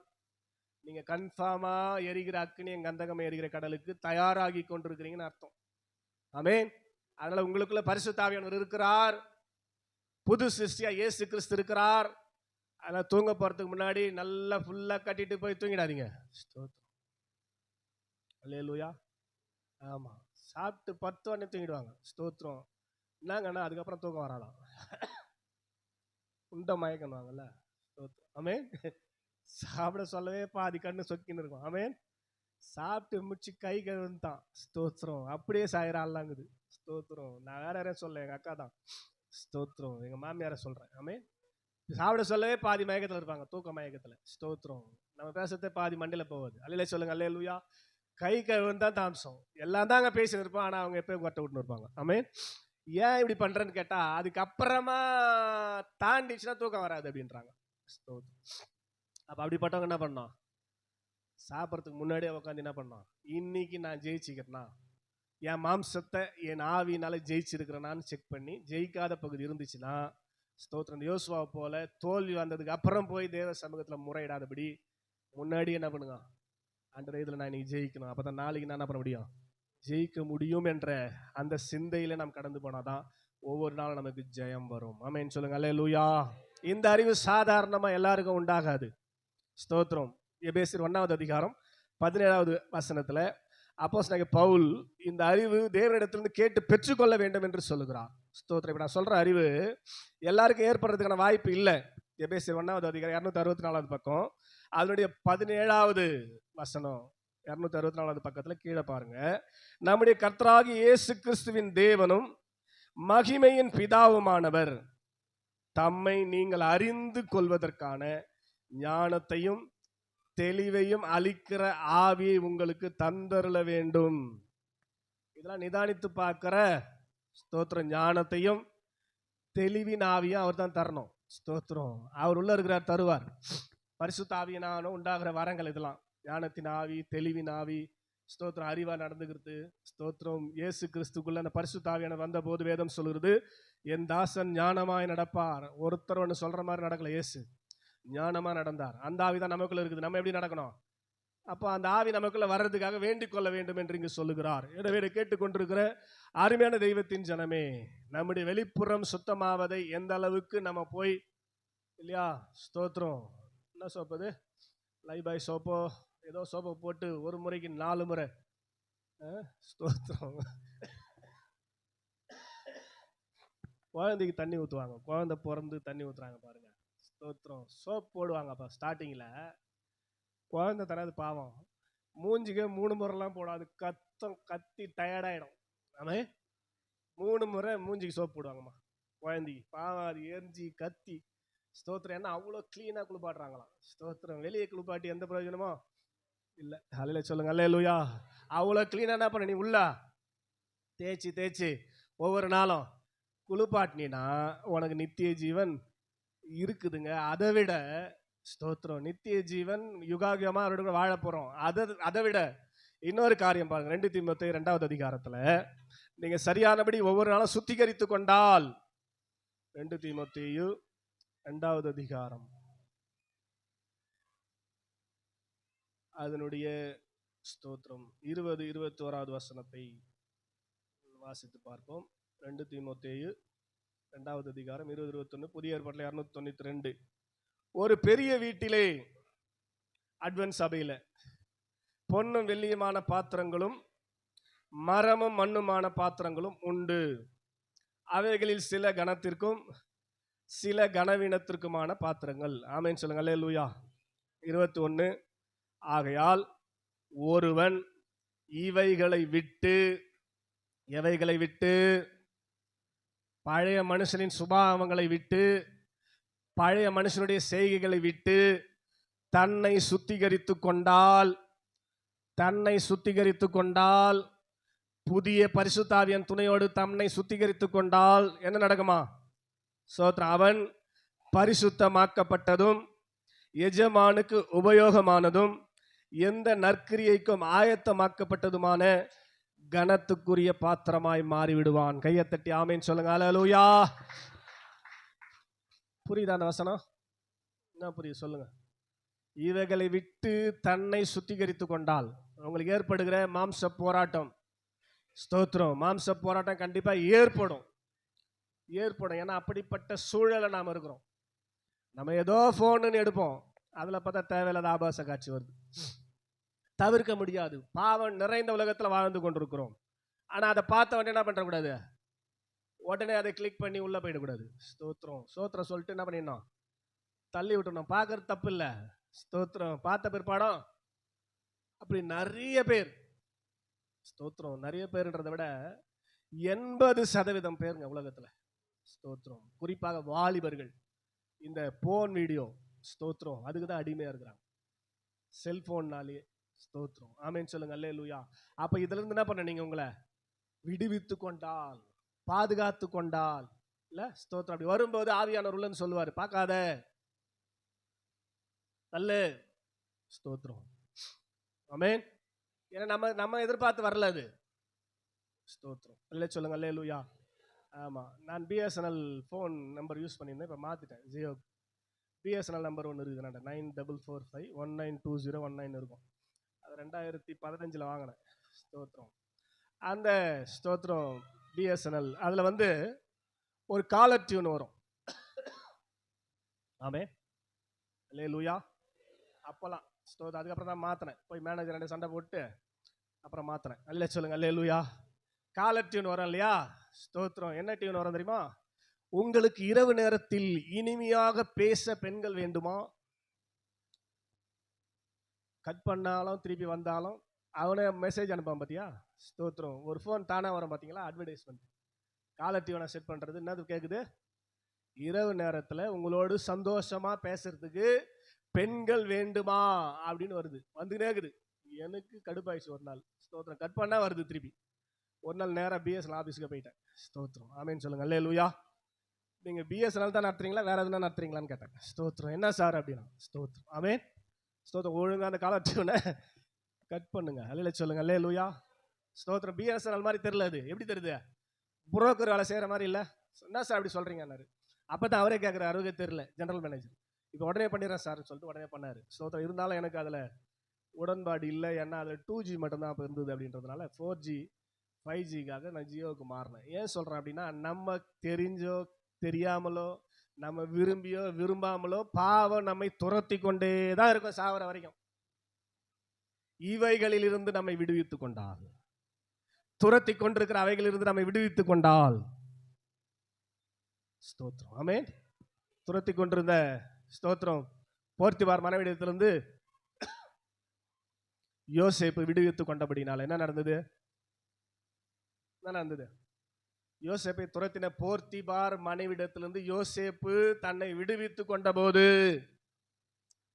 நீங்க கன்ஃபார்மா எரிகிற அக்னி கந்தகம் எரிகிற கடலுக்கு தயாராகி கொண்டிருக்கிறீங்கன்னு அர்த்தம். ஆமென். அதனால உங்களுக்குள்ள பரிசுத்த ஆவியானவர் இருக்கிறார். புது சிருஷ்டியா இயேசு கிறிஸ்து இருக்கிறார். அதனால தூங்க போறதுக்கு முன்னாடி நல்லா ஃபுல்லா கட்டிட்டு போய் தூங்கிடாதீங்க. அல்லேலூயா. ஆமா, சாப்பிட்டு 10 உடனே தூங்கிடுவாங்க. ஸ்தோத்திரம். என்னங்கன்னா அதுக்கப்புறம் தூக்கம் வராதான், உண்ட மயக்கணுவாங்கல்ல. ஸ்தோத்திரம். ஆமென். சாப்பிட சொல்லவே பாதி கண்ணு சொக்கின்னு இருக்கும். ஆமென். சாப்பிட்டு முடிச்சு கை கழுவுதான். ஸ்தோத்திரம். அப்படியே சாயிராங்கது. ஸ்தோத்திரம். நான் வேற யாரையும் சொல்ல, எங்க அக்கா தான். ஸ்தோத்திரம். எங்க மாமியார சொல்றேன். ஆமென். சாப்பிட சொல்லவே பாதி மயக்கத்துல இருப்பாங்க, தூக்க மயக்கத்துல. ஸ்தோத்திரம். நம்ம பேசுறதே பாதி மண்டையில போகுது. அல்லேலூயா சொல்லுங்க. அல்லேலூயா. கை கழுவுன்னு தான் தாம்சம். எல்லாம் தாங்க பேசின்னு இருப்போம், ஆனா அவங்க எப்பயும் கொட்டை விட்டுன்னு இருப்பாங்க. ஆமென். ஏன் இப்படி பண்றேன்னு கேட்டா அதுக்கப்புறமா தாண்டிச்சுன்னா தூக்கம் வராது அப்படின்றாங்க. அப்ப அப்படிப்பட்டவங்க என்ன பண்ணோம்? சாப்பிட்றதுக்கு முன்னாடியே உட்காந்து என்ன பண்ணோம்? இன்னைக்கு நான் ஜெயிச்சுக்கிறேன்னா, என் மாம்சத்தை என் ஆவினால ஜெயிச்சிருக்கிறேனான்னு செக் பண்ணி, ஜெயிக்காத பகுதி இருந்துச்சுன்னா ஸ்தோத்திரம், யோசுவா போல தோல்வி வந்ததுக்கு அப்புறம் போய் தேவ சமூகத்துல முறையிடாதபடி முன்னாடி என்ன பண்ணுங்க? ஆண்டவரே இதுல நான் இன்னைக்கு ஜெயிக்கணும், அப்பதான் நாளைக்கு நான் என்ன பண்ண முடியும்? ஜெயிக்க முடியும் என்ற அந்த சிந்தையில நாம் கடந்து போனாதான் ஒவ்வொரு நாளும் நமக்கு ஜெயம் வரும். ஆமென் சொல்லுங்க. அல்லேலூயா. இந்த அறிவு சாதாரணமா எல்லாருக்கும் உண்டாகாது. ஸ்தோத்திரம். எபேசியர் 1வது அதிகாரம் 17வது வசனத்துல அப்போஸ்தலனாகிய பவுல் இந்த அறிவு தேவனிடத்திலிருந்து கேட்டு பெற்றுக்கொள்ள வேண்டும் என்று சொல்லுகிறார். ஸ்தோத்திரம். இப்ப நான் சொல்ற அறிவு எல்லாருக்கும் ஏற்படுறதுக்கான வாய்ப்பு இல்லை. எபேசியர் 1வது அதிகாரம் 264வது பக்கம், அதனுடைய 17வது வசனம், 264வது பக்கத்துல கீழே பாருங்க. நம்முடைய கர்த்தராகிய இயேசு கிறிஸ்துவின் தேவனும் மகிமையின் பிதாவுமானவர் தம்மை நீங்கள் அறிந்து கொள்வதற்கான ஞானத்தையும் தெளிவையும் அளிக்கிற ஆவியை உங்களுக்கு தந்தருள வேண்டும். இதெல்லாம் நிதானித்து பார்க்கிற ஸ்தோத்திரம். ஞானத்தையும் தெளிவின் ஆவியும் அவர் தான் தரணும். ஸ்தோத்திரம். அவர் உள்ள இருக்கிறார், தருவார். பரிசுத்த ஆவியினாலும் உண்டாகிற வரங்கள் இதெல்லாம். ஞானத்தின் ஆவி, தெளிவின் ஆவி, ஸ்தோத்திரம், அறிவா நடந்துக்கிறது. ஸ்தோத்திரம். இயேசு கிறிஸ்துக்குள்ள அந்த பரிசுத்த ஆவியான வந்த போது வேதம் சொல்லுறது, என் தாசன் ஞானமாய் நடப்பார். ஒருத்தர் ஒன்று சொல்ற மாதிரி நடக்கல, இயேசு ஞானமா நடந்தார். அந்த ஆவி தான் நமக்குள்ள இருக்குது. நம்ம எப்படி நடக்கணும்? அப்போ அந்த ஆவி நமக்குள்ள வர்றதுக்காக வேண்டிக் கொள்ள வேண்டும் என்று இங்கு சொல்லுகிறார். எனவே கேட்டுக்கொண்டிருக்கிற அருமையான தெய்வத்தின் ஜனமே, நம்முடைய வெளிப்புறம் சுத்தமாவதை எந்த அளவுக்கு நம்ம போய் இல்லையா? ஸ்தோத்திரம். என்ன சோப்பது? லைபாய் சோப்போ ஏதோ சோப்பை போட்டு ஒரு முறைக்கு 4 முறை ஸ்தோத்திரம். குழந்தைக்கு தண்ணி ஊற்றுவாங்க, குழந்தை பிறந்து தண்ணி ஊற்றுறாங்க பாருங்க. ஸ்தோத்திரம். சோப் போடுவாங்கப்பா ஸ்டார்டிங்கில். குழந்தை தராது பாவம், மூஞ்சிக்கு 3 முறைலாம் போடாது, கத்தி டயர்டாயிடும். ஆமே 3 முறை மூஞ்சிக்கு சோப் போடுவாங்கம்மா குழந்தைக்கு. பாவம், அது எரிஞ்சி கத்தி. ஸ்தோத்திரம். ஏன்னா அவ்வளோ கிளீனாக குளிப்பாட்டுறாங்களாம். ஸ்தோத்திரம். வெளியே குளிப்பாட்டி எந்த பிரயோஜனமோ இல்லை. அல்லேலூயா சொல்லுங்க. அல்லேலூயா. அவ்வளோ கிளீனாக என்ன பண்ண, நீ உள்ள தேய்ச்சி தேய்ச்சி ஒவ்வொரு நாளும் குளிப்பாட்டினா உனக்கு நித்திய ஜீவன் இருக்குதுங்க. அதை விட ஸ்தோத்திரம், நித்திய ஜீவன் யுகாகியமா அவரோட வாழ போறோம். அதை விட இன்னொரு காரியம் பாருங்க. 2 தீமோத்தேயு 2வது அதிகாரத்துல நீங்க சரியானபடி ஒவ்வொரு நாளும் சுத்திகரித்து கொண்டால், 2 தீமோத்தேயு 2வது அதிகாரம் அதனுடைய ஸ்தோத்திரம் 20, 21வது வசனத்தை வாசித்து பார்ப்போம். 2 தீமோத்தேயு 2வது அதிகாரம் 20, 21. புதிய ஏற்பாட்டில் 292. ஒரு பெரிய வீட்டிலே, அட்வென்ட் சபையில, பொன்னும் வெள்ளியுமான பாத்திரங்களும் மரமும் மண்ணுமான பாத்திரங்களும் உண்டு. அவைகளில் சில கனத்திற்கும் சில கனவீனத்திற்குமான பாத்திரங்கள். ஆமென் சொல்லுங்க. அல்லேலூயா. 21. ஆகையால் ஒருவன் இவைகளை விட்டு, எவைகளை விட்டு? பழைய மனுஷனின் சுபாவங்களை விட்டு, பழைய மனுஷனுடைய செய்கைகளை விட்டு தன்னை சுத்திகரித்து கொண்டால் தன்னை சுத்திகரித்து கொண்டால், புதிய பரிசுத்தாவியின் துணையோடு தன்னை சுத்திகரித்து கொண்டால் என்ன நடக்குமா? ஸ்தோத்திரம். அவன் பரிசுத்தமாக்கப்பட்டதும் எஜமானுக்கு உபயோகமானதும் எந்த நற்கிரியைக்கும் ஆயத்தமாக்கப்பட்டதுமான கனத்துக்குரிய பாத்திரமாய் மாறிவிடுவான். கையை தட்டி ஆமேன் சொல்லுங்க. அல்லேலூயா. புரியுதா அந்த வசனம்? என்ன புரியுது சொல்லுங்க. இவைகளை விட்டு தன்னை சுத்திகரித்து கொண்டால் உங்களுக்கு ஏற்படுகிற மாம்ச போராட்டம், ஸ்தோத்திரம், மாம்ச போராட்டம் கண்டிப்பா ஏற்படும். ஏன்னா அப்படிப்பட்ட சூழலை நாம் இருக்கிறோம். நம்ம ஏதோ போன்னு எடுப்போம், அதுல பார்த்தா தேவையில்லாத ஆபாச காட்சி வருது. தவிர்க்க முடியாது. பாவம் நிறைந்த உலகத்துல வாழ்ந்து கொண்டிருக்கிறோம். ஆனா அதை பார்த்த உடனே என்ன பண்ணக்கூடாது, உடனே அதை கிளிக் பண்ணி உள்ள போயிடக்கூடாது. ஸ்தோத்திரம். ஸ்தோத்திரம் சொல்லிட்டு என்ன பண்ணிடணும், தள்ளி விட்டுணும். பார்க்கறது தப்பு இல்லை. ஸ்தோத்திரம். பார்த்த பிற்பாடம் அப்படி நிறைய பேர், ஸ்தோத்திரம், நிறைய பேருன்றதை விட 80% பேருங்க உலகத்துல, ஸ்தோத்திரம், குறிப்பாக வாலிபர்கள் இந்த போன் வீடியோ, ஸ்தோத்திரம், அதுக்கு தான் அடிமையா இருக்கிறாங்க. செல்போன்னாலே. ஸ்தோத்திரம். ஆமேன் சொல்லுங்க. அல்லேலூயா. அப்ப இதுல இருந்து என்ன பண்ண, நீங்க உங்களை விடுவித்து கொண்டால், பாதுகாத்து கொண்டால் இல்ல, ஸ்தோத்திரம். அப்படி வரும்போது ஆவியானவர் சொல்லுவாரு, பார்க்காத, தள்ளு. ஸ்தோத்திரம். ஆமேன். ஏன்னா நம்ம எதிர்பார்த்து வரல அது. ஸ்தோத்திரம். அல்லே சொல்லுங்க. அல்லேலூயா. ஆமா, நான் பிஎஸ்என்எல் ஃபோன் நம்பர் யூஸ் பண்ணியிருந்தேன், இப்போ மாத்திட்டேன். ஜியோ பிஎஸ்என்எல் நம்பர் ஒன்று இருக்குது, 9445192019 இருக்கும். அது 2015 வாங்கினேன். ஸ்தோத்திரம். அந்த ஸ்தோத்திரம் பிஎஸ்என்எல் அதில் ஒரு காலர் டியூன் வரும். ஆமே. அல்லேலூயா. அப்போலாம் ஸ்தோத்திரம். அதுக்கப்புறம் தான் மாற்றினேன், போய் மேனேஜர் 2 சண்டை போட்டு அப்புறம் மாற்றினேன். அல்லே சொல்லுங்க. அல்லேலூயா. காலர் டியூன் வரும் இல்லையா? ஸ்தோத்திரம். என்ன டியூன் வரும் தெரியுமா? உங்களுக்கு இரவு நேரத்தில் இனிமையாக பேச பெண்கள் வேண்டுமா? கட் பண்ணாலும் திருப்பி வந்தாலும் அவனே மெசேஜ் அனுப்பான் பாத்தியா? ஸ்தோத்திரம். ஒரு ஃபோன் தானே வரும் பாத்தீங்களா, அட்வர்டைஸ்மெண்ட். காலர் டியூனை செட் பண்றது என்னது கேக்குது? இரவு நேரத்தில் உங்களோடு சந்தோஷமா பேசுறதுக்கு பெண்கள் வேண்டுமா அப்படின்னு வருது. வந்துனே இருக்குது. எனக்கு கடுப்பாயிடுச்சு ஒரு நாள். ஸ்தோத்திரம். கட் பண்ணா வருது திருப்பி. ஒரு நாள் நேராக பிஎஸ்என்எல் ஆஃபீஸுக்கு போயிட்டேன். ஸ்தோத்திரம். ஆமேன்னு சொல்லுங்க. அல்லேலூயா. நீங்கள் பிஎஸ்என்எல் தான் நடத்துறீங்களா, வேற எதுனா நடத்துறீங்களான்னு கேட்டேன். ஸ்தோத்திரம். என்ன சார் அப்படின்னா? ஸ்தோத்திரம். ஆமேன். ஸ்தோத்திரம். ஒழுங்காக அந்த காலர் டியூனை கட் பண்ணுங்க. அல்ல சொல்லுங்க. அல்லேலூயா. ஸ்தோத்திரம். பிஎஸ்என்எல் மாதிரி தெரியல. அது எப்படி தெரியுது? புரோக்கர் வேலை செய்கிற மாதிரி இல்லை. என்ன சார் அப்படி சொல்கிறீங்கன்னாரு. அப்போ தான் அவரே கேட்குறாரு, அவருக்கே தெரியல, ஜெனரல் மேனேஜர். இப்போ உடனே பண்ணிடுறேன் சார்னு சொல்லிட்டு உடனே பண்ணார். ஸ்தோத்திரம். இருந்தாலும் எனக்கு அதில் உடன்பாடு இல்லை. ஏன்னா அதில் 2G மட்டும்தான் இப்போ இருந்தது அப்படின்றதுனால 4G 5Gக்காக நான் ஜியோவுக்கு மாறினேன். ஏன் சொல்கிறேன் அப்படின்னா, நம்ம தெரிஞ்சோ தெரியாமலோ, நம்ம விரும்பியோ விரும்பாமலோ பாவம் நம்மை துரத்தி கொண்டே தான் இருக்கும் சாவர வரைக்கும். இவைகளில் இருந்து நம்மை விடுவித்துக் கொண்டால், துரத்தி கொண்டிருக்கிற அவைகளிலிருந்து நம்மை விடுவித்துக் கொண்டால், ஸ்தோத்திரம். ஆமென். துரத்தி கொண்டிருந்த ஸ்தோத்திரம் போர்த்திபார் மனைவிடத்திலிருந்து யோசேப்பு விடுவித்துக் கொண்டபடினால என்ன நடந்தது? யோசேப்பை துரத்தின போர்த்திபார் மனைவிடத்திலிருந்து யோசேப்பு தன்னை விடுவித்துக் கொண்ட போது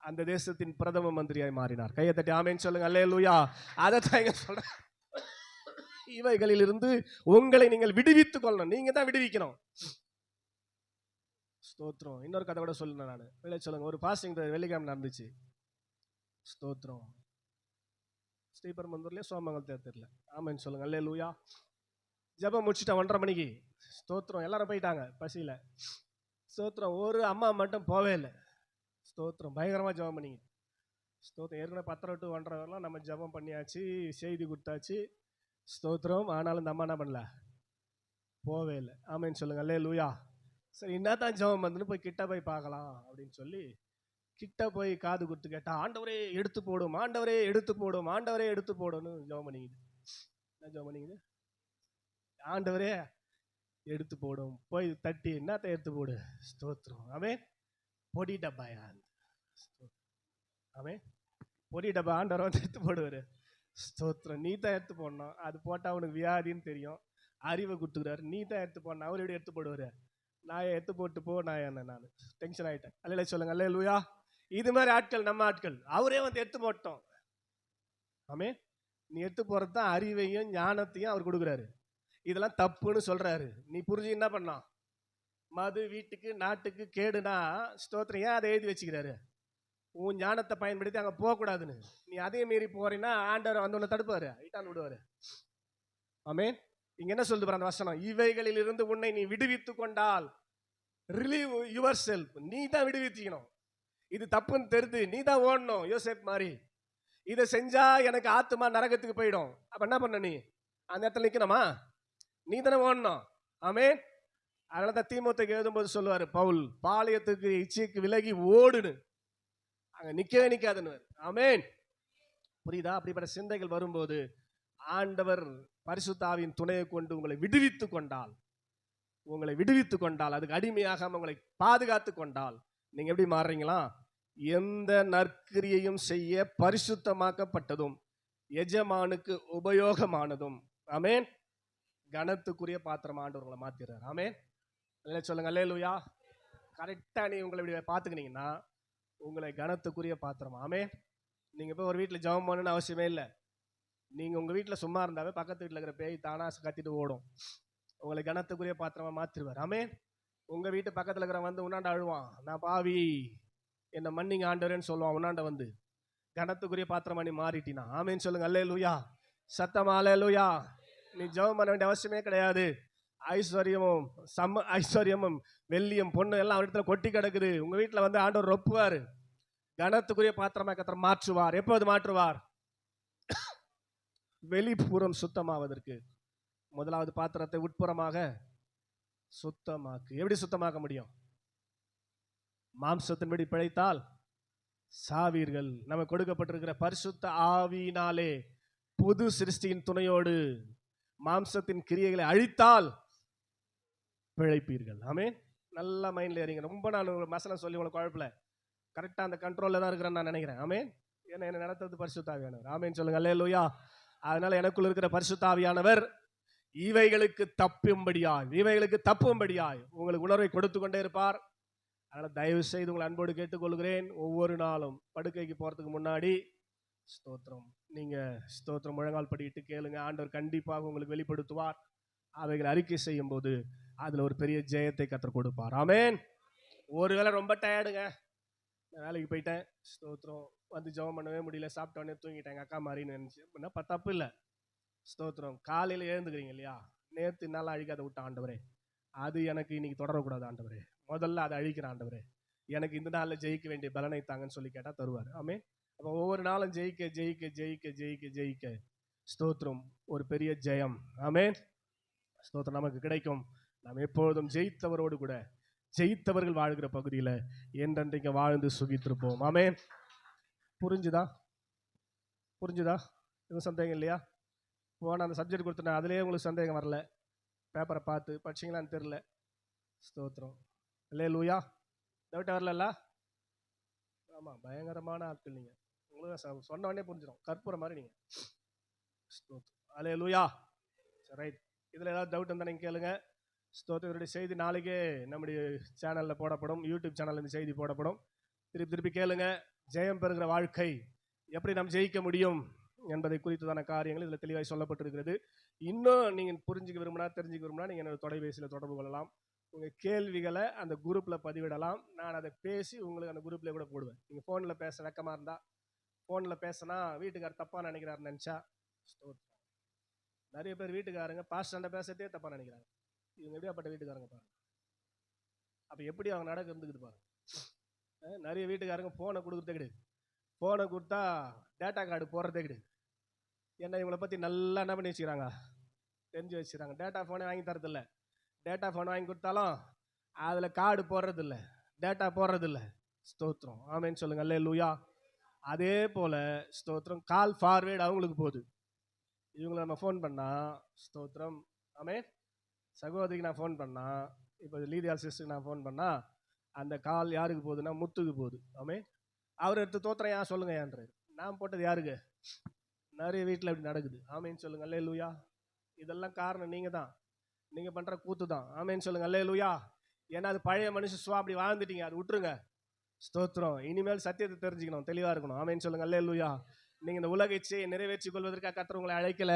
அந்த தேசத்தின் பிரதம மந்திரியாய் மாறினார். கையை தட்டி ஆமென் சொல்லுங்க. அல்லேலூயா. அதைத்தான் சொல்றேன். இவைகளில் இருந்து உங்களை நீங்கள் விடுவித்துக் கொள்ளணும். நீங்க தான் விடுவிக்கணும். ஸ்தோத்திரம். இன்னொரு கதை கூட சொல்லுங்க. நான் சொல்லுங்க. ஒரு பாஸ்டிங் வெள்ளிக்கிழமை நடந்துச்சு. ஸ்தோத்திரம். ஸ்ரீபெரும்புதூர்லயே சோமங்கல் தேர்தல. ஆமென் சொல்லுங்க. அல்லேலூயா. ஜெபம் முடிச்சுட்டேன் 1:30 மணிக்கு. ஸ்தோத்திரம். எல்லாரும் போயிட்டாங்க பசியில. ஸ்தோத்திரம். ஒரு அம்மா மட்டும் போவே இல்லை. ஸ்தோத்திரம். பயங்கரமா ஜெபம் பண்ணிங்க. ஸ்தோத்திரம். ஏற்கனவே 10 to 1:30 வரலாம் நம்ம ஜெபம் பண்ணியாச்சு, செய்தி கொடுத்தாச்சு. ஸ்தோத்திரம். ஆனாலும் இந்த அம்மா என்ன பண்ணல, போவே இல்லை. ஆமென் சொல்லுங்க. அல்லேலூயா. சரி, என்னதான் ஜெபம் வந்துன்னு போய் கிட்ட போய் பார்க்கலாம் அப்படின்னு சொல்லி கிட்ட போய் காது கொடுத்து கேட்டா, ஆண்டவரே எடுத்து போடும், ஆண்டவரே எடுத்து போடும், ஆண்டவரே எடுத்து போடும்னு ஜெபம் பண்ணிக்குது. என்ன ஜெபம் பண்ணிக்குது? ஆண்டவரே எடுத்து போடும். போய் தட்டி என்னத்தை எடுத்து போடு? ஸ்தோத்திரம். ஆமென். பொடி டப்பாயா? ஆமென். பொடி டப்பா ஆண்டவர் வந்து எடுத்து போடுவாரு. ஸ்தோத்திரம். நீ தான் எடுத்து போடணும். அது போட்டா அவனுக்கு வியாதின்னு தெரியும், அறிவை கொடுத்துக்கிறாரு. நீ தான் எடுத்து போடணும். அவர் எப்படி எடுத்து போடுவாரு? நான் எடுத்து போட்டு போ. நான் டென்ஷன் ஆயிட்டேன். அல்லேலூயா சொல்லுங்க. அல்லேலூயா. இது மாதிரி ஆட்கள் நம்ம ஆட்கள். அவரே வந்து எடுத்து போட்டோம். ஆமென். நீ எடுத்து போறது தான் அறிவையும் ஞானத்தையும் அவர் கொடுக்குறாரு. இதெல்லாம் தப்புன்னு சொல்றாரு. நீ புரிஞ்சு என்ன பண்ணலாம்? மது வீட்டுக்கு நாட்டுக்கு கேடுனா ஸ்தோத்திரம் ஏன் அதை எழுதி வச்சுக்கிறாரு? உன் ஞானத்தை பயன்படுத்தி அங்கே போகக்கூடாதுன்னு. நீ அதே மீறி போறீன்னா ஆண்டவர் வந்து உன்னை தடுப்பாரு, ஐட்டான் விடுவாரு. ஆமென். இங்க என்ன சொல்லுது பாரு அந்த வசனம், இவைகளில் இருந்து உன்னை நீ விடுவித்து கொண்டால், ரிலீவ் யுவர் செல்ஃப், நீ தான் விடுவிச்சிக்கணும். இது தப்புன்னு தெரிந்து நீ தான் ஓடணும். யோசேப் மாதிரி இதை செஞ்சா எனக்கு ஆத்துமா நரகத்துக்கு போயிடும். அப்ப என்ன பண்ண? நீ அந்த இடத்துல நிக்கணுமா? நீ தானே ஓடணும். ஆமென். அதனால தான் தீமோத்தேயுக்கு எழுதும்போது சொல்லுவாரு பவுல், பாளையத்துக்கு இச்சைக்கு விலகி ஓடுன்னு, அங்க நிக்கவே நிக்காதுன்னு. ஆமென். புரியுதா? அப்படிப்பட்ட சிந்தைகள் வரும்போது ஆண்டவர் பரிசுத்த ஆவியின் துணையை கொண்டு உங்களை விடுவித்து கொண்டால், அதுக்கு அடிமையாக உங்களை பாதுகாத்து கொண்டால், நீங்க எப்படி மாறுறீங்களா? எந்த நற்கிரியையும் செய்ய பரிசுத்தமாக்கப்பட்டதும் எஜமானுக்கு உபயோகமானதும், ஆமென், கனத்துக்குரிய பாத்திரம் ஆண்டவர் உங்களை மாத்திடுறார். ஆமென். சொல்லுங்க அல்லேலூயா. கரெக்டா நீ உங்களை இப்படி பாத்துக்கினீங்கன்னா உங்களை கனத்துக்குரிய பாத்திரம். ஆமென். நீங்க போய் ஒரு வீட்டுல ஜெபம் பண்ணணும்னு அவசியமே இல்லை. நீங்க உங்க வீட்டுல சும்மா இருந்தாவே பக்கத்து வீட்டுல இருக்கிற பேய் தானா கத்திட்டு ஓடும். உங்களை கனத்துக்குரிய பாத்திரமா மாத்திருவார். ஆமென். உங்க வீட்டு பக்கத்துல இருக்கிற வந்து உன்னாண்ட அழுவான், நான் பாவி என்ன மன்னிங்க ஆண்டவரேன்னு சொல்லுவான். உன்னாண்ட வந்து கனத்துக்குரிய பாத்திரமா நீ மாறிட்டினா. ஆமென் சொல்லுங்க அல்லேலூயா. சத்தமா அல்லேலூயா. நீ ஜெபம் பண்ண வேண்டிய அவசியமே கிடையாது. ஐஸ்வர்யமும் வெள்ளியும் பொண்ணு எல்லாம் இடத்துல கொட்டி கிடக்குது. உங்க வீட்டுல வந்து ஆண்டவர் ரொப்புவாரு. கனத்துக்குரிய பாத்திரமா கத்தர் மாற்றுவார். எப்போது மாற்றுவார்? வெளிப்புறம் சுத்தமாவதற்கு முதலாவது பாத்திரத்தை உட்புறமாக சுத்தமாக்கு. எப்படி சுத்தமாக்க முடியும்? மாம்சத்தின்படி பிழைத்தால் சாவீர்கள். நமக்கு கொடுக்கப்பட்டிருக்கிற பரிசுத்த ஆவியினாலே புது சிருஷ்டியின் துணையோடு மாம்சத்தின் கிரியைகளை அழித்தால் பிழைப்பீர்கள். ஆமென். நல்ல மைண்ட்ல ஏறிங்க. ரொம்ப நான் மசனம் சொல்லி உங்களுக்கு குழப்பல, கரெக்டா அந்த கண்ட்ரோல்ல தான் இருக்கிறேன்னு நான் நினைக்கிறேன். ஆமென். ஏன்னா என்ன நடத்துறது பரிசுத்த ஆவியானவர். ஆமென் சொல்லுங்க அல்லேலூயா. அதனால எனக்குள்ள இருக்கிற பரிசுத்த ஆவியானவர் இவைகளுக்கு தப்பும்படியாய் உங்களுக்கு உணர்வை கொடுத்து கொண்டே இருப்பார். அதனால தயவு செய்து உங்களை அன்போடு கேட்டுக்கொள்கிறேன், ஒவ்வொரு நாளும் படுக்கைக்கு போறதுக்கு முன்னாடி ஸ்தோத்திரம், நீங்க ஸ்தோத்திரம் முழங்கால் படிட்டு கேளுங்க. ஆண்டவர் கண்டிப்பாக உங்களுக்கு வெளிப்படுத்துவார். அவைகளை அறிக்கை செய்யும் போது அதுல ஒரு பெரிய ஜெயத்தை கத்தர் கொடுப்பார். ஆமென். ஒருவேளை ரொம்ப டயர்டுங்க, நான் வேலைக்கு போயிட்டேன், ஸ்தோத்திரம், வந்து ஜெபம் பண்ணவே முடியல, சாப்பிட்டோன்னே தூங்கிட்டேன், எங்கள் அக்கா மாதிரின்னு நினச்சி அப்படின்னா தப்பு இல்லை. ஸ்தோத்திரம், காலையில் எழுந்துக்கிறீங்க இல்லையா, நேற்று நாள் அழிக்காத விட்ட ஆண்டவரே, அது எனக்கு இன்னைக்கு தொடரக்கூடாது ஆண்டவரே, முதல்ல அதை அழிக்கிற ஆண்டவரே, எனக்கு இந்த நாளில் ஜெயிக்க வேண்டிய பலனை தாங்கன்னு சொல்லி கேட்டால் தருவார். ஆமே. அப்போ ஒவ்வொரு நாளும் ஜெயிக்க ஜெயிக்க ஜெயிக்க ஜெயிக்க ஜெயிக்க ஸ்தோத்திரம் ஒரு பெரிய ஜெயம். ஆமே. ஸ்தோத்திரம் நமக்கு கிடைக்கும். நாம் எப்பொழுதும் ஜெயித்தவரோடு கூட ஜெயித்தவர்கள் வாழ்கிற பகுதியில் என்றென்றைக்கு வாழ்ந்து சுகித்திருப்போம். ஆமே. புரிஞ்சுதா? எதுவும் சந்தேகம் இல்லையா? போன அந்த சப்ஜெக்ட் கொடுத்தேன், அதுலேயே உங்களுக்கு சந்தேகம் வரல, பேப்பரை பார்த்து படிச்சிங்களான்னு தெரில. ஸ்தோத்திரம், அல்லேலூயா. டவுட் வரல? ஆமாம், பயங்கரமான ஆட்கள் நீங்கள். உங்களுக்கு சொன்ன உடனே புரிஞ்சிடும், கற்பூரம் மாதிரி நீங்கள். ஸ்தோத்திரம், அல்லேலூயா. ரைட். இதில் ஏதாவது டவுட் இருந்தால் நீங்கள் கேளுங்க. ஸ்தோத்திரம். இவருடைய செய்தி நாளைக்கே நம்முடைய சேனலில் போடப்படும், யூடியூப் சேனலில் இந்த செய்தி போடப்படும். திருப்பி கேளுங்க. ஜெயம் பெறுகிற வாழ்க்கை எப்படி நாம் ஜெயிக்க முடியும் என்பதை குறித்ததான காரியங்கள் இதில் தெளிவாக சொல்லப்பட்டிருக்கிறது. இன்னும் நீங்கள் புரிஞ்சுக்க விரும்பினா, தெரிஞ்சுக்க விரும்பினா நீங்கள் என்னோட தொலைபேசியில் தொடர்பு கொள்ளலாம். உங்கள் கேள்விகளை அந்த குரூப்பில் பதிவிடலாம். நான் அதை பேசி உங்களுக்கு அந்த குரூப்பில் கூட போடுவேன். நீங்கள் ஃபோனில் பேச வெக்கமாக இருந்தால், ஃபோனில் பேசினா வீட்டுக்காரர் தப்பாக நினைக்கிறாருன்னு நினச்சா, நிறைய பேர் வீட்டுக்காரங்க பாஸ்டர்கிட்ட பேசத்தே தப்பாக நினைக்கிறாங்க. இவங்க எப்படியாப்பட்ட வீட்டுக்காரங்க பாருங்க. அப்போ எப்படி அவங்க நடக்க இருந்துக்குது பாருங்க. நிறைய வீட்டுக்காரங்க ஃபோனை கொடுக்குறதே கிடையாது. ஃபோனை கொடுத்தா டேட்டா கார்டு போடுறதே கிடையாது. ஏன்னா இவங்களை பற்றி நல்லா என்ன பண்ணி வச்சுக்கிறாங்க, தெரிஞ்சு வச்சுக்கிறாங்க. டேட்டா ஃபோனே வாங்கி தரதில்ல. டேட்டா ஃபோன் வாங்கி கொடுத்தாலும் அதில் கார்டு போடுறதில்ல, டேட்டா போடுறதில்ல. ஸ்தோத்திரம், ஆமேன்னு சொல்லுங்க, அல்லேலூயா. அதே போல் ஸ்தோத்திரம், கால் ஃபார்வேர்டு அவங்களுக்கு போகுது. இவங்களை நம்ம ஃபோன் பண்ணால் ஸ்தோத்திரம், ஆமே, சகோதரிக்கு நான் ஃபோன் பண்ணால், இப்போ லீதியால் சிஸ்டருக்கு நான் ஃபோன் பண்ணால் அந்த கால் யாருக்கு போகுதுன்னா முத்துக்கு போகுது. ஆமே. அவர் எடுத்து தோத்திரம் ஏன் சொல்லுங்க ஏன்றாரு. நான் போட்டது யாருக்கு? நிறைய வீட்டில் அப்படி நடக்குது. ஆமேன்னு சொல்லுங்க, அல்லேலூயா. இதெல்லாம் காரணம் நீங்கள் தான், நீங்கள் பண்ணுற கூத்து தான். ஆமேன்னு சொல்லுங்க, அல்லேலூயா. ஏன்னா அது பழைய மனுஷன் அப்படி வாழ்ந்துட்டீங்க, அது விட்டுருங்க. ஸ்தோத்திரம். இனிமேல் சத்தியத்தை தெரிஞ்சுக்கணும், தெளிவாக இருக்கணும். ஆமேன்னு சொல்லுங்க, அல்லேலூயா. நீங்க இந்த உலக இச்சையை நிறைவேற்றிக் கொள்வதற்காக கர்த்தர் உங்களை அழைக்கல.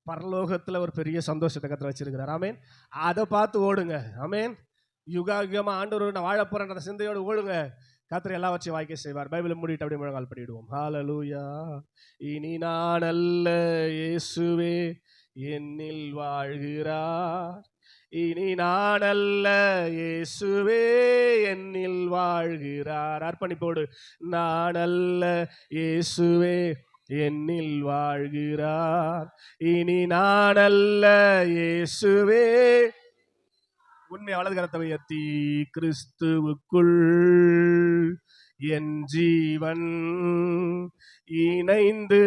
பரலோகத்துல ஒரு பெரிய சந்தோஷத்தை கர்த்தர் வச்சிருக்கிறார். ஆமென். அதை பார்த்து ஓடுங்க. ஆமென். யுகா யுகமா ஆண்டவரோடு நான் வாழ போறேன்ற சிந்தையோடு ஓடுங்க. கர்த்தர் எல்லாவற்றையும் வாய்க்க செய்வார். பைபிளை மூடிட்டு அப்படியே முழங்கால் படிடுவோம். ஹalleluya. இனி நான் அல்ல, இயேசுவே என்னில் வாழ்கிறார். இனி நான் அல்ல, இயேசுவே என்னில் வாழ்கிறார். அர்ப்பணிப்போடு. நான் அல்ல, இயேசுவே என்னில் வாழ்கிறார். இனி நான் அல்ல, இயேசுவே. உண்மை வலது கரத்தை உயர்த்தி, கிறிஸ்துவுக்குள் என் ஜீவன் இணைந்து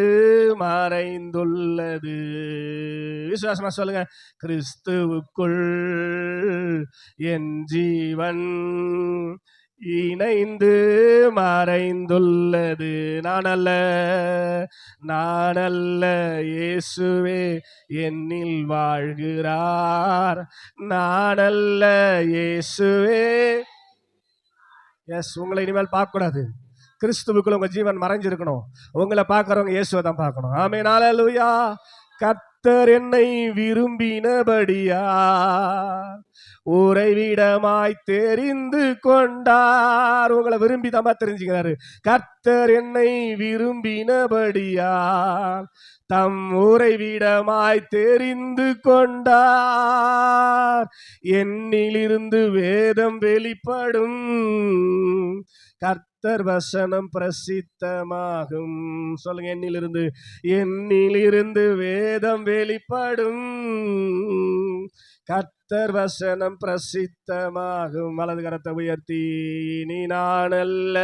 மறைந்துள்ளது. விசுவாசமா சொல்லுங்க. கிறிஸ்துவுக்குள் என் ஜீவன் இணைந்து மறைந்துள்ளது. நான் அல்ல, இயேசுவே என்னில் வாழ்கிறார். நான் அல்ல, இயேசுவே. எஸ், உங்களை இனிமேல் பார்க்க கூடாது. கிறிஸ்துவுக்குள்ள உங்க ஜீவன் மறைஞ்சிருக்கணும். உங்களை பார்க்கறவங்க இயேசுவை தான் பார்க்கணும். ஆமென். ஹalleluya. கர்த்தர் என்னை விரும்பினபடியா உறைவிடமாய் தெரிந்து கொண்டார். உங்களை விரும்பி தான் தெரிஞ்சுக்கிறாரு. கர்த்தர் என்னை விரும்பினபடியா தம் உறைவிடமாய் தெரிந்து கொண்டார். என்னிலிருந்து வேதம் வெளிப்படும், கர்த்தர் வசனம் பிரசித்தமாகும். சொல்லுங்க. என்னிலிருந்து வேதம் வெளிப்படும், கர்த்தர் வசனம் பிரசித்தமாகும். வலது கரத்தை உயர்த்தி, நீ நான் அல்ல,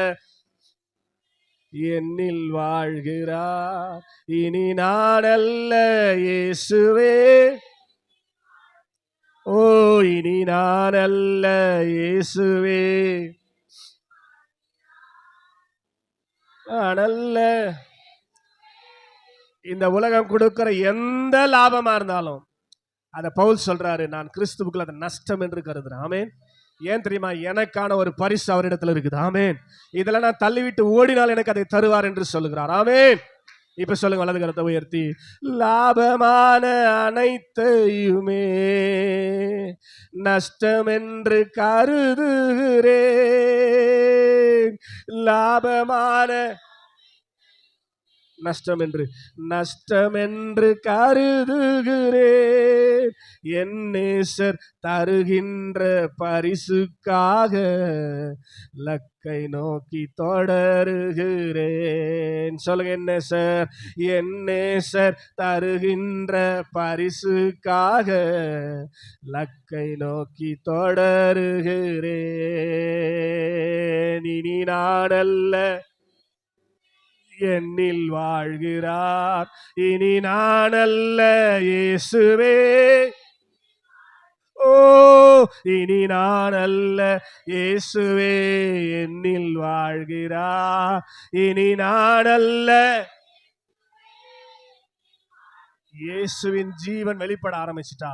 என்னில் வாழ்கிறார். இனி நான் அல்ல, இயேசுவே. ஓ, இனி நான் அல்ல, இயேசுவே. அல்ல. இந்த உலகம் கொடுக்கிற எந்த லாபமா இருந்தாலும் அத பவுல் சொல்றாரு, நான் கிறிஸ்துவுக்குள்ள அதை நஷ்டம் என்று கருதுறேன். ஆமென். ஏன் தெரியுமா? எனக்கான ஒரு பரிசு அவரிடத்துல இருக்குது. ஆமென். இதெல்லாம் நான் தள்ளிவிட்டு ஓடினால் எனக்கு அதை தருவார் என்று சொல்லுகிறார். ஆமென். இப்ப சொல்லுங்க, வலது கரத்தை உயர்த்தி, லாபமான அனைத்தையுமே நஷ்டம் என்று கருதுகிறேன். லாபமான நஷ்டம் என்று கருதுகிறேன். என் நேசர் தருகின்ற பரிசுக்காக லக்கை நோக்கி தொடருகிறேன். சொல்லுங்க. என் நேசர் தருகின்ற பரிசுக்காக லக்கை நோக்கி தொடருகிறேன். இனி நான் அல்ல, என்னில் வாழ்கிறார். இனி நான் அல்ல, இயேசுவே. ஓ, இனி நான் அல்ல, இயேசுவே என்னில் வாழ்கிறார். இனி நான் அல்ல. இயேசுவின் ஜீவன் வெளிப்பட ஆரம்பிச்சிட்டா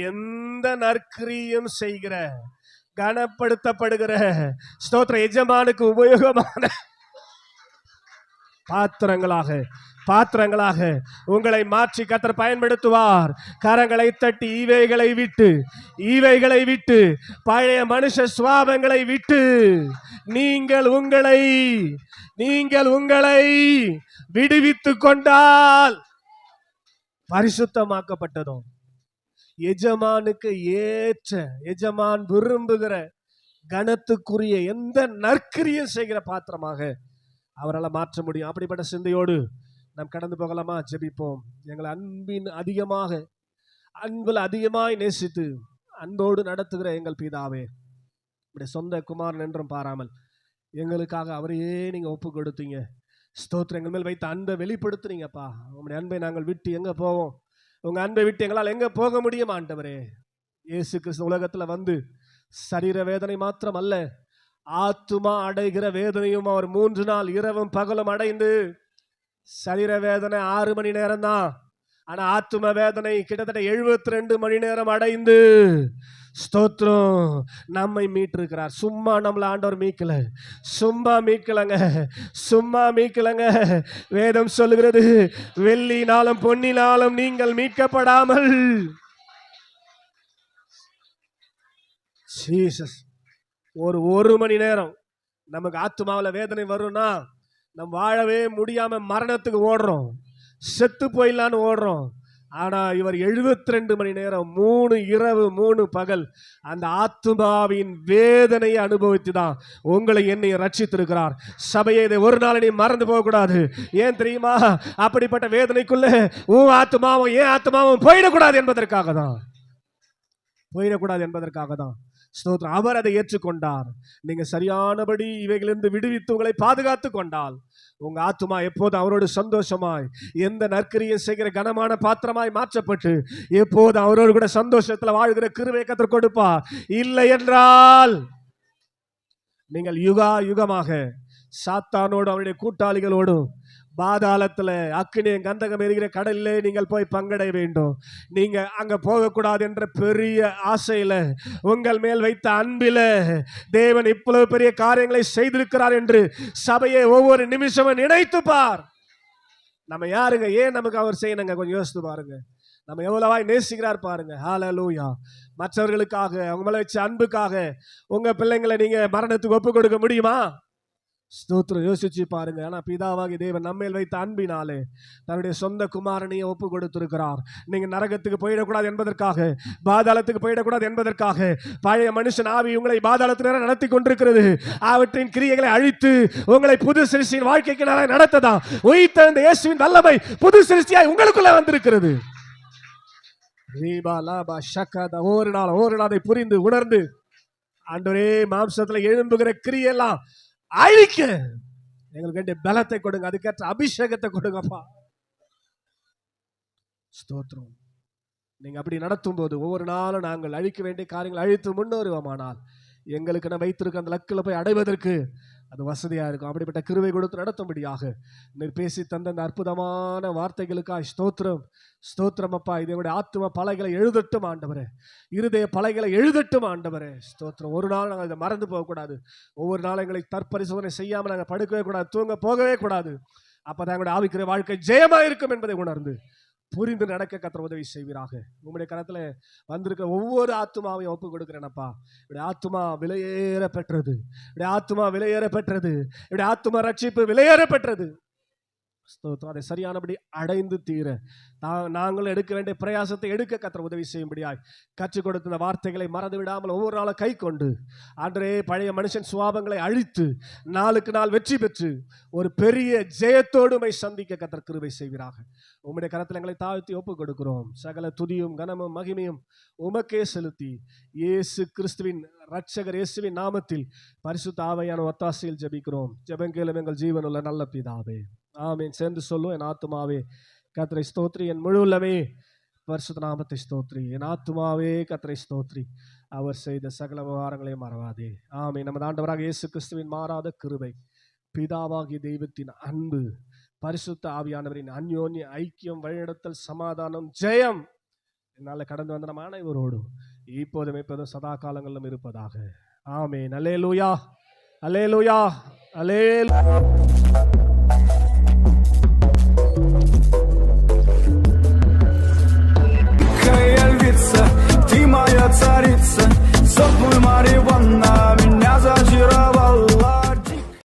எந்த நற்கிரியும் செய்கிற, கனப்படுத்தப்படுகிற, ஸ்தோத்திர எஜமானுக்கு உபயோகமான பாத்திரங்களாக உங்களை மாற்றி கர்த்தர் பயன்படுத்துவார். கரங்களை தட்டி ஈவைகளை விட்டு பழைய மனுஷ சுவாபங்களை விட்டு நீங்கள் உங்களை விடுவித்துக் கொண்டால் பரிசுத்தமாக்கப்பட்டதும் எஜமானுக்கு ஏற்ற, எஜமான் விரும்புகிற, கனத்துக்குரிய எந்த நற்கிரியும் செய்கிற பாத்திரமாக அவரால் மாற்ற முடியும். அப்படிப்பட்ட சிந்தையோடு நாம் கடந்து போகலாமா? ஜெபிப்போம். எங்களை அன்பில் அதிகமாய் நேசித்து அன்போடு நடத்துகிற எங்கள் பிதாவே, இப்படி சொந்த குமாரன் என்றும் பாராமல் எங்களுக்காக அவரையே நீங்க ஒப்பு கொடுத்தீங்க. ஸ்தோத்திரம். எங்கள் மேல் வைத்த அன்பை வெளிப்படுத்துனீங்கப்பா. உங்களுடைய அன்பை நாங்கள் விட்டு எங்க போவோம்? உங்க அன்பை விட்டு எங்களால் எங்க போக முடியும்? ஆண்டவரே, இயேசு கிறிஸ்து உலகத்துல வந்து சரீர வேதனை மாத்திரம் அல்ல, ஆத்துமா அடைகிற வேதனையும் அவர் 3 நாள் இரவும் பகலும் அடைந்து, சரீர வேதனை 6 மணி நேரம் தான், ஆனா ஆத்தும வேதனை கிட்டத்தட்ட 72 மணி நேரம் அடைந்து ஸ்தோத்திரம். நம்மை மீட்டிருக்கிறார். சும்மா நம்மள ஆண்டவர் மீட்கல, சும்மா மீட்கலங்க. வேதம் சொல்லுகிறது, வெள்ளினாலும் பொன்னினாலும் நீங்கள் மீட்கப்படாமல். ஜீசஸ். ஒரு மணி நேரம் நமக்கு ஆத்துமாவில் வேதனை வரும்னா, நம்ம வாழவே முடியாம மரணத்துக்கு ஓடுறோம், செத்து போயிடலான்னு ஓடுறோம். ஆனா இவர் 72 மணி நேரம், 3 இரவு 3 பகல் அந்த ஆத்துமாவின் வேதனையை அனுபவித்து தான் உங்களை என்னை ரட்சித்திருக்கிறார். சபையை இதை ஒரு நாள் நீ மறந்து போக கூடாது. ஏன் தெரியுமா? அப்படிப்பட்ட வேதனைக்குள்ள உன் ஆத்துமாவும் என் ஆத்துமாவும் போயிடக்கூடாது என்பதற்காக தான். ஸ்தோத்திரம். அவர் அதை ஏற்றுக்கொண்டார். நீங்க சரியானபடி இவைகளிலிருந்து விடுவித்து உங்களை பாதுகாத்து கொண்டால் உங்க ஆத்துமா எப்போது அவரோடு சந்தோஷமாய், எந்த நற்கிரியை செய்கிற கனமான பாத்திரமாய் மாற்றப்பட்டு எப்போது அவரோடு கூட சந்தோஷத்துல வாழ்கிற கிருபையை கர்த்தர் கொடுப்பார். இல்லை என்றால் நீங்கள் யுகமாக சாத்தானோடு அவருடைய கூட்டாளிகளோடும் பாதாளத்துல அக்கினியும் கந்தகம் எரிகிற கடலிலே நீங்கள் போய் பங்கடைய வேண்டும். நீங்க அங்க போகக்கூடாது என்ற பெரிய ஆசையில, உங்கள் மேல் வைத்த அன்பில தேவன் இவ்வளவு பெரிய காரியங்களை செய்திருக்கிறார் என்று சபையை ஒவ்வொரு நிமிஷமும் நினைத்து பார். நம்ம யாருங்க? ஏன் நமக்கு அவர் செய்யணுங்க? கொஞ்சம் யோசித்து பாருங்க. நம்ம எவ்வளவாய் நேசிக்கிறார் பாருங்க. ஹல்லேலூயா. மற்றவர்களுக்காக, அவங்க மேல வச்ச அன்புக்காக உங்க பிள்ளைங்களை நீங்க மரணத்துக்கு ஒப்பு கொடுக்க முடியுமா? ஸ்தோத்திரம். யோசிச்சு பாருங்க. ஆனா பிதாவாகி தேவன் நம்மேல் வைத்த அன்பினாலே தன்னுடைய சொந்த குமாரனையை ஒப்பு கொடுத்திருக்கிறார். நீங்க நரகத்துக்கு போயிடக்கூடாது என்பதற்காக, பாதாளத்துக்கு போயிடக்கூடாது என்பதற்காக பழைய மனுஷன் ஆவி உங்களை பாதாளத்தினர் நடத்தி கொண்டிருக்கிறது. அவற்றின் கிரியைகளை அழித்து உங்களை புது சிருஷ்டியின் வாழ்க்கைக்கு நடத்ததான் உயிர்த்தெழுந்த இயேசுவின் வல்லமை புது சிருஷ்டியாய் உங்களுக்குள்ள வந்திருக்கிறது. ஒரு நாள் அதை புரிந்து உணர்ந்து, ஆண்டவரே மாம்சத்துல எழும்புகிற கிரியெல்லாம் அழிக்க எங்களுக்கு பலத்தை கொடுங்க, அதுக்கேற்ற அபிஷேகத்தை கொடுங்கப்பா. ஸ்தோத்திரம். நீங்க அப்படி நடத்தும் போது ஒவ்வொரு நாளும் நாங்கள் அழிக்க வேண்டிய காரியங்கள் அழித்து முன்னேறுவோமானால் எங்களுக்கு நான் வைத்திருக்க அந்த லக்கில் போய் அடைவதற்கு அது வசதியா இருக்கும். அப்படிப்பட்ட கிருபை கொடுத்து நடத்தும்படியாக நீர் பேசி தந்த அந்த அற்புதமான வார்த்தைகளுக்காக ஸ்தோத்திரம் அப்பா. இதனுடைய ஆத்தும பலைகளை எழுதட்டும் ஆண்டவரே, இருதய பலைகளை எழுதட்டும் ஆண்டவரே. ஸ்தோத்திரம். ஒரு நாள் நாங்கள் இதை மறந்து போகக்கூடாது. ஒவ்வொரு நாளும் எங்களை தற்பரிசோதனை செய்யாமல் நாங்கள் படுக்கவே கூடாது, தூங்க போகவே கூடாது. அப்பதான் எங்களுடைய ஆவிக்குரிய வாழ்க்கை ஜெயமா இருக்கும் என்பதை உணர்ந்து புரிந்து நடக்க கர்த்தர் உதவி செய்வீராக. உங்களுடைய கரத்துல வந்திருக்கிற ஒவ்வொரு ஆத்துமாவையும் ஒப்பு கொடுக்கிறேனப்பா. இப்படி ஆத்துமா விலையேற பெற்றது, இப்படி ஆத்துமா ரட்சிப்பு விலையேற பெற்றது. அதை சரியானபடி அடைந்து தீர நாங்கள் எடுக்க வேண்டிய பிரயாசத்தை எடுக்க கர்த்தர் உதவி செய்யும்படியாய் கற்றுக் கொடுத்த வார்த்தைகளை மறந்து விடாமல் ஒவ்வொரு நாளும் கை கொண்டு ஆண்டவரே பழைய மனுஷன் சுவாபங்களை அழித்து நாளுக்கு நாள் வெற்றி பெற்று ஒரு பெரிய ஜெயத்தோடுமை சந்திக்க கர்த்தர் கிருபை செய்வீராக. உம்முடைய கரத்தில் எங்களை தாழ்த்தி ஒப்புக் கொடுக்கிறோம். சகல துதியும் கனமும் மகிமையும் உமக்கே செலுத்தி இயேசு கிறிஸ்துவின் இரட்சகர் இயேசுவின் நாமத்தில் பரிசுத்த ஆவியான ஒத்தாசையில் ஜெபிக்கிறோம். ஜெபங்கேளும் எங்கள் ஜீவனுள்ள நல்ல பிதாவே, ஆமென். சேர்ந்து சொல்லும். என் ஆத்துமாவே கர்த்தரை ஸ்தோத்ரி, என் முழு உள்ளமே பரிசுத்த நாமத்தை ஸ்தோத்ரி. என் ஆத்துமாவே கர்த்தரை ஸ்தோத்ரி, அவர் செய்த சகல விவகாரங்களையும் மறவாதே. ஆமென். நமது ஆண்டவராக இயேசு கிறிஸ்துவின் மாறாத கிருபை, பிதாவாகிய தெய்வத்தின் அன்பு, பரிசுத்த ஆவியானவரின் அந்யோன்ய ஐக்கியம், வழிநடத்தல், சமாதானம், ஜெயம் என்னால கடந்து வந்த நம்ம அனைவரோடும் இப்போதும் எப்போதும் சதா காலங்களிலும் இருப்பதாக. ஆமென். அல்லேலூயா, அல்லேலூயா, அல்லேலூயா.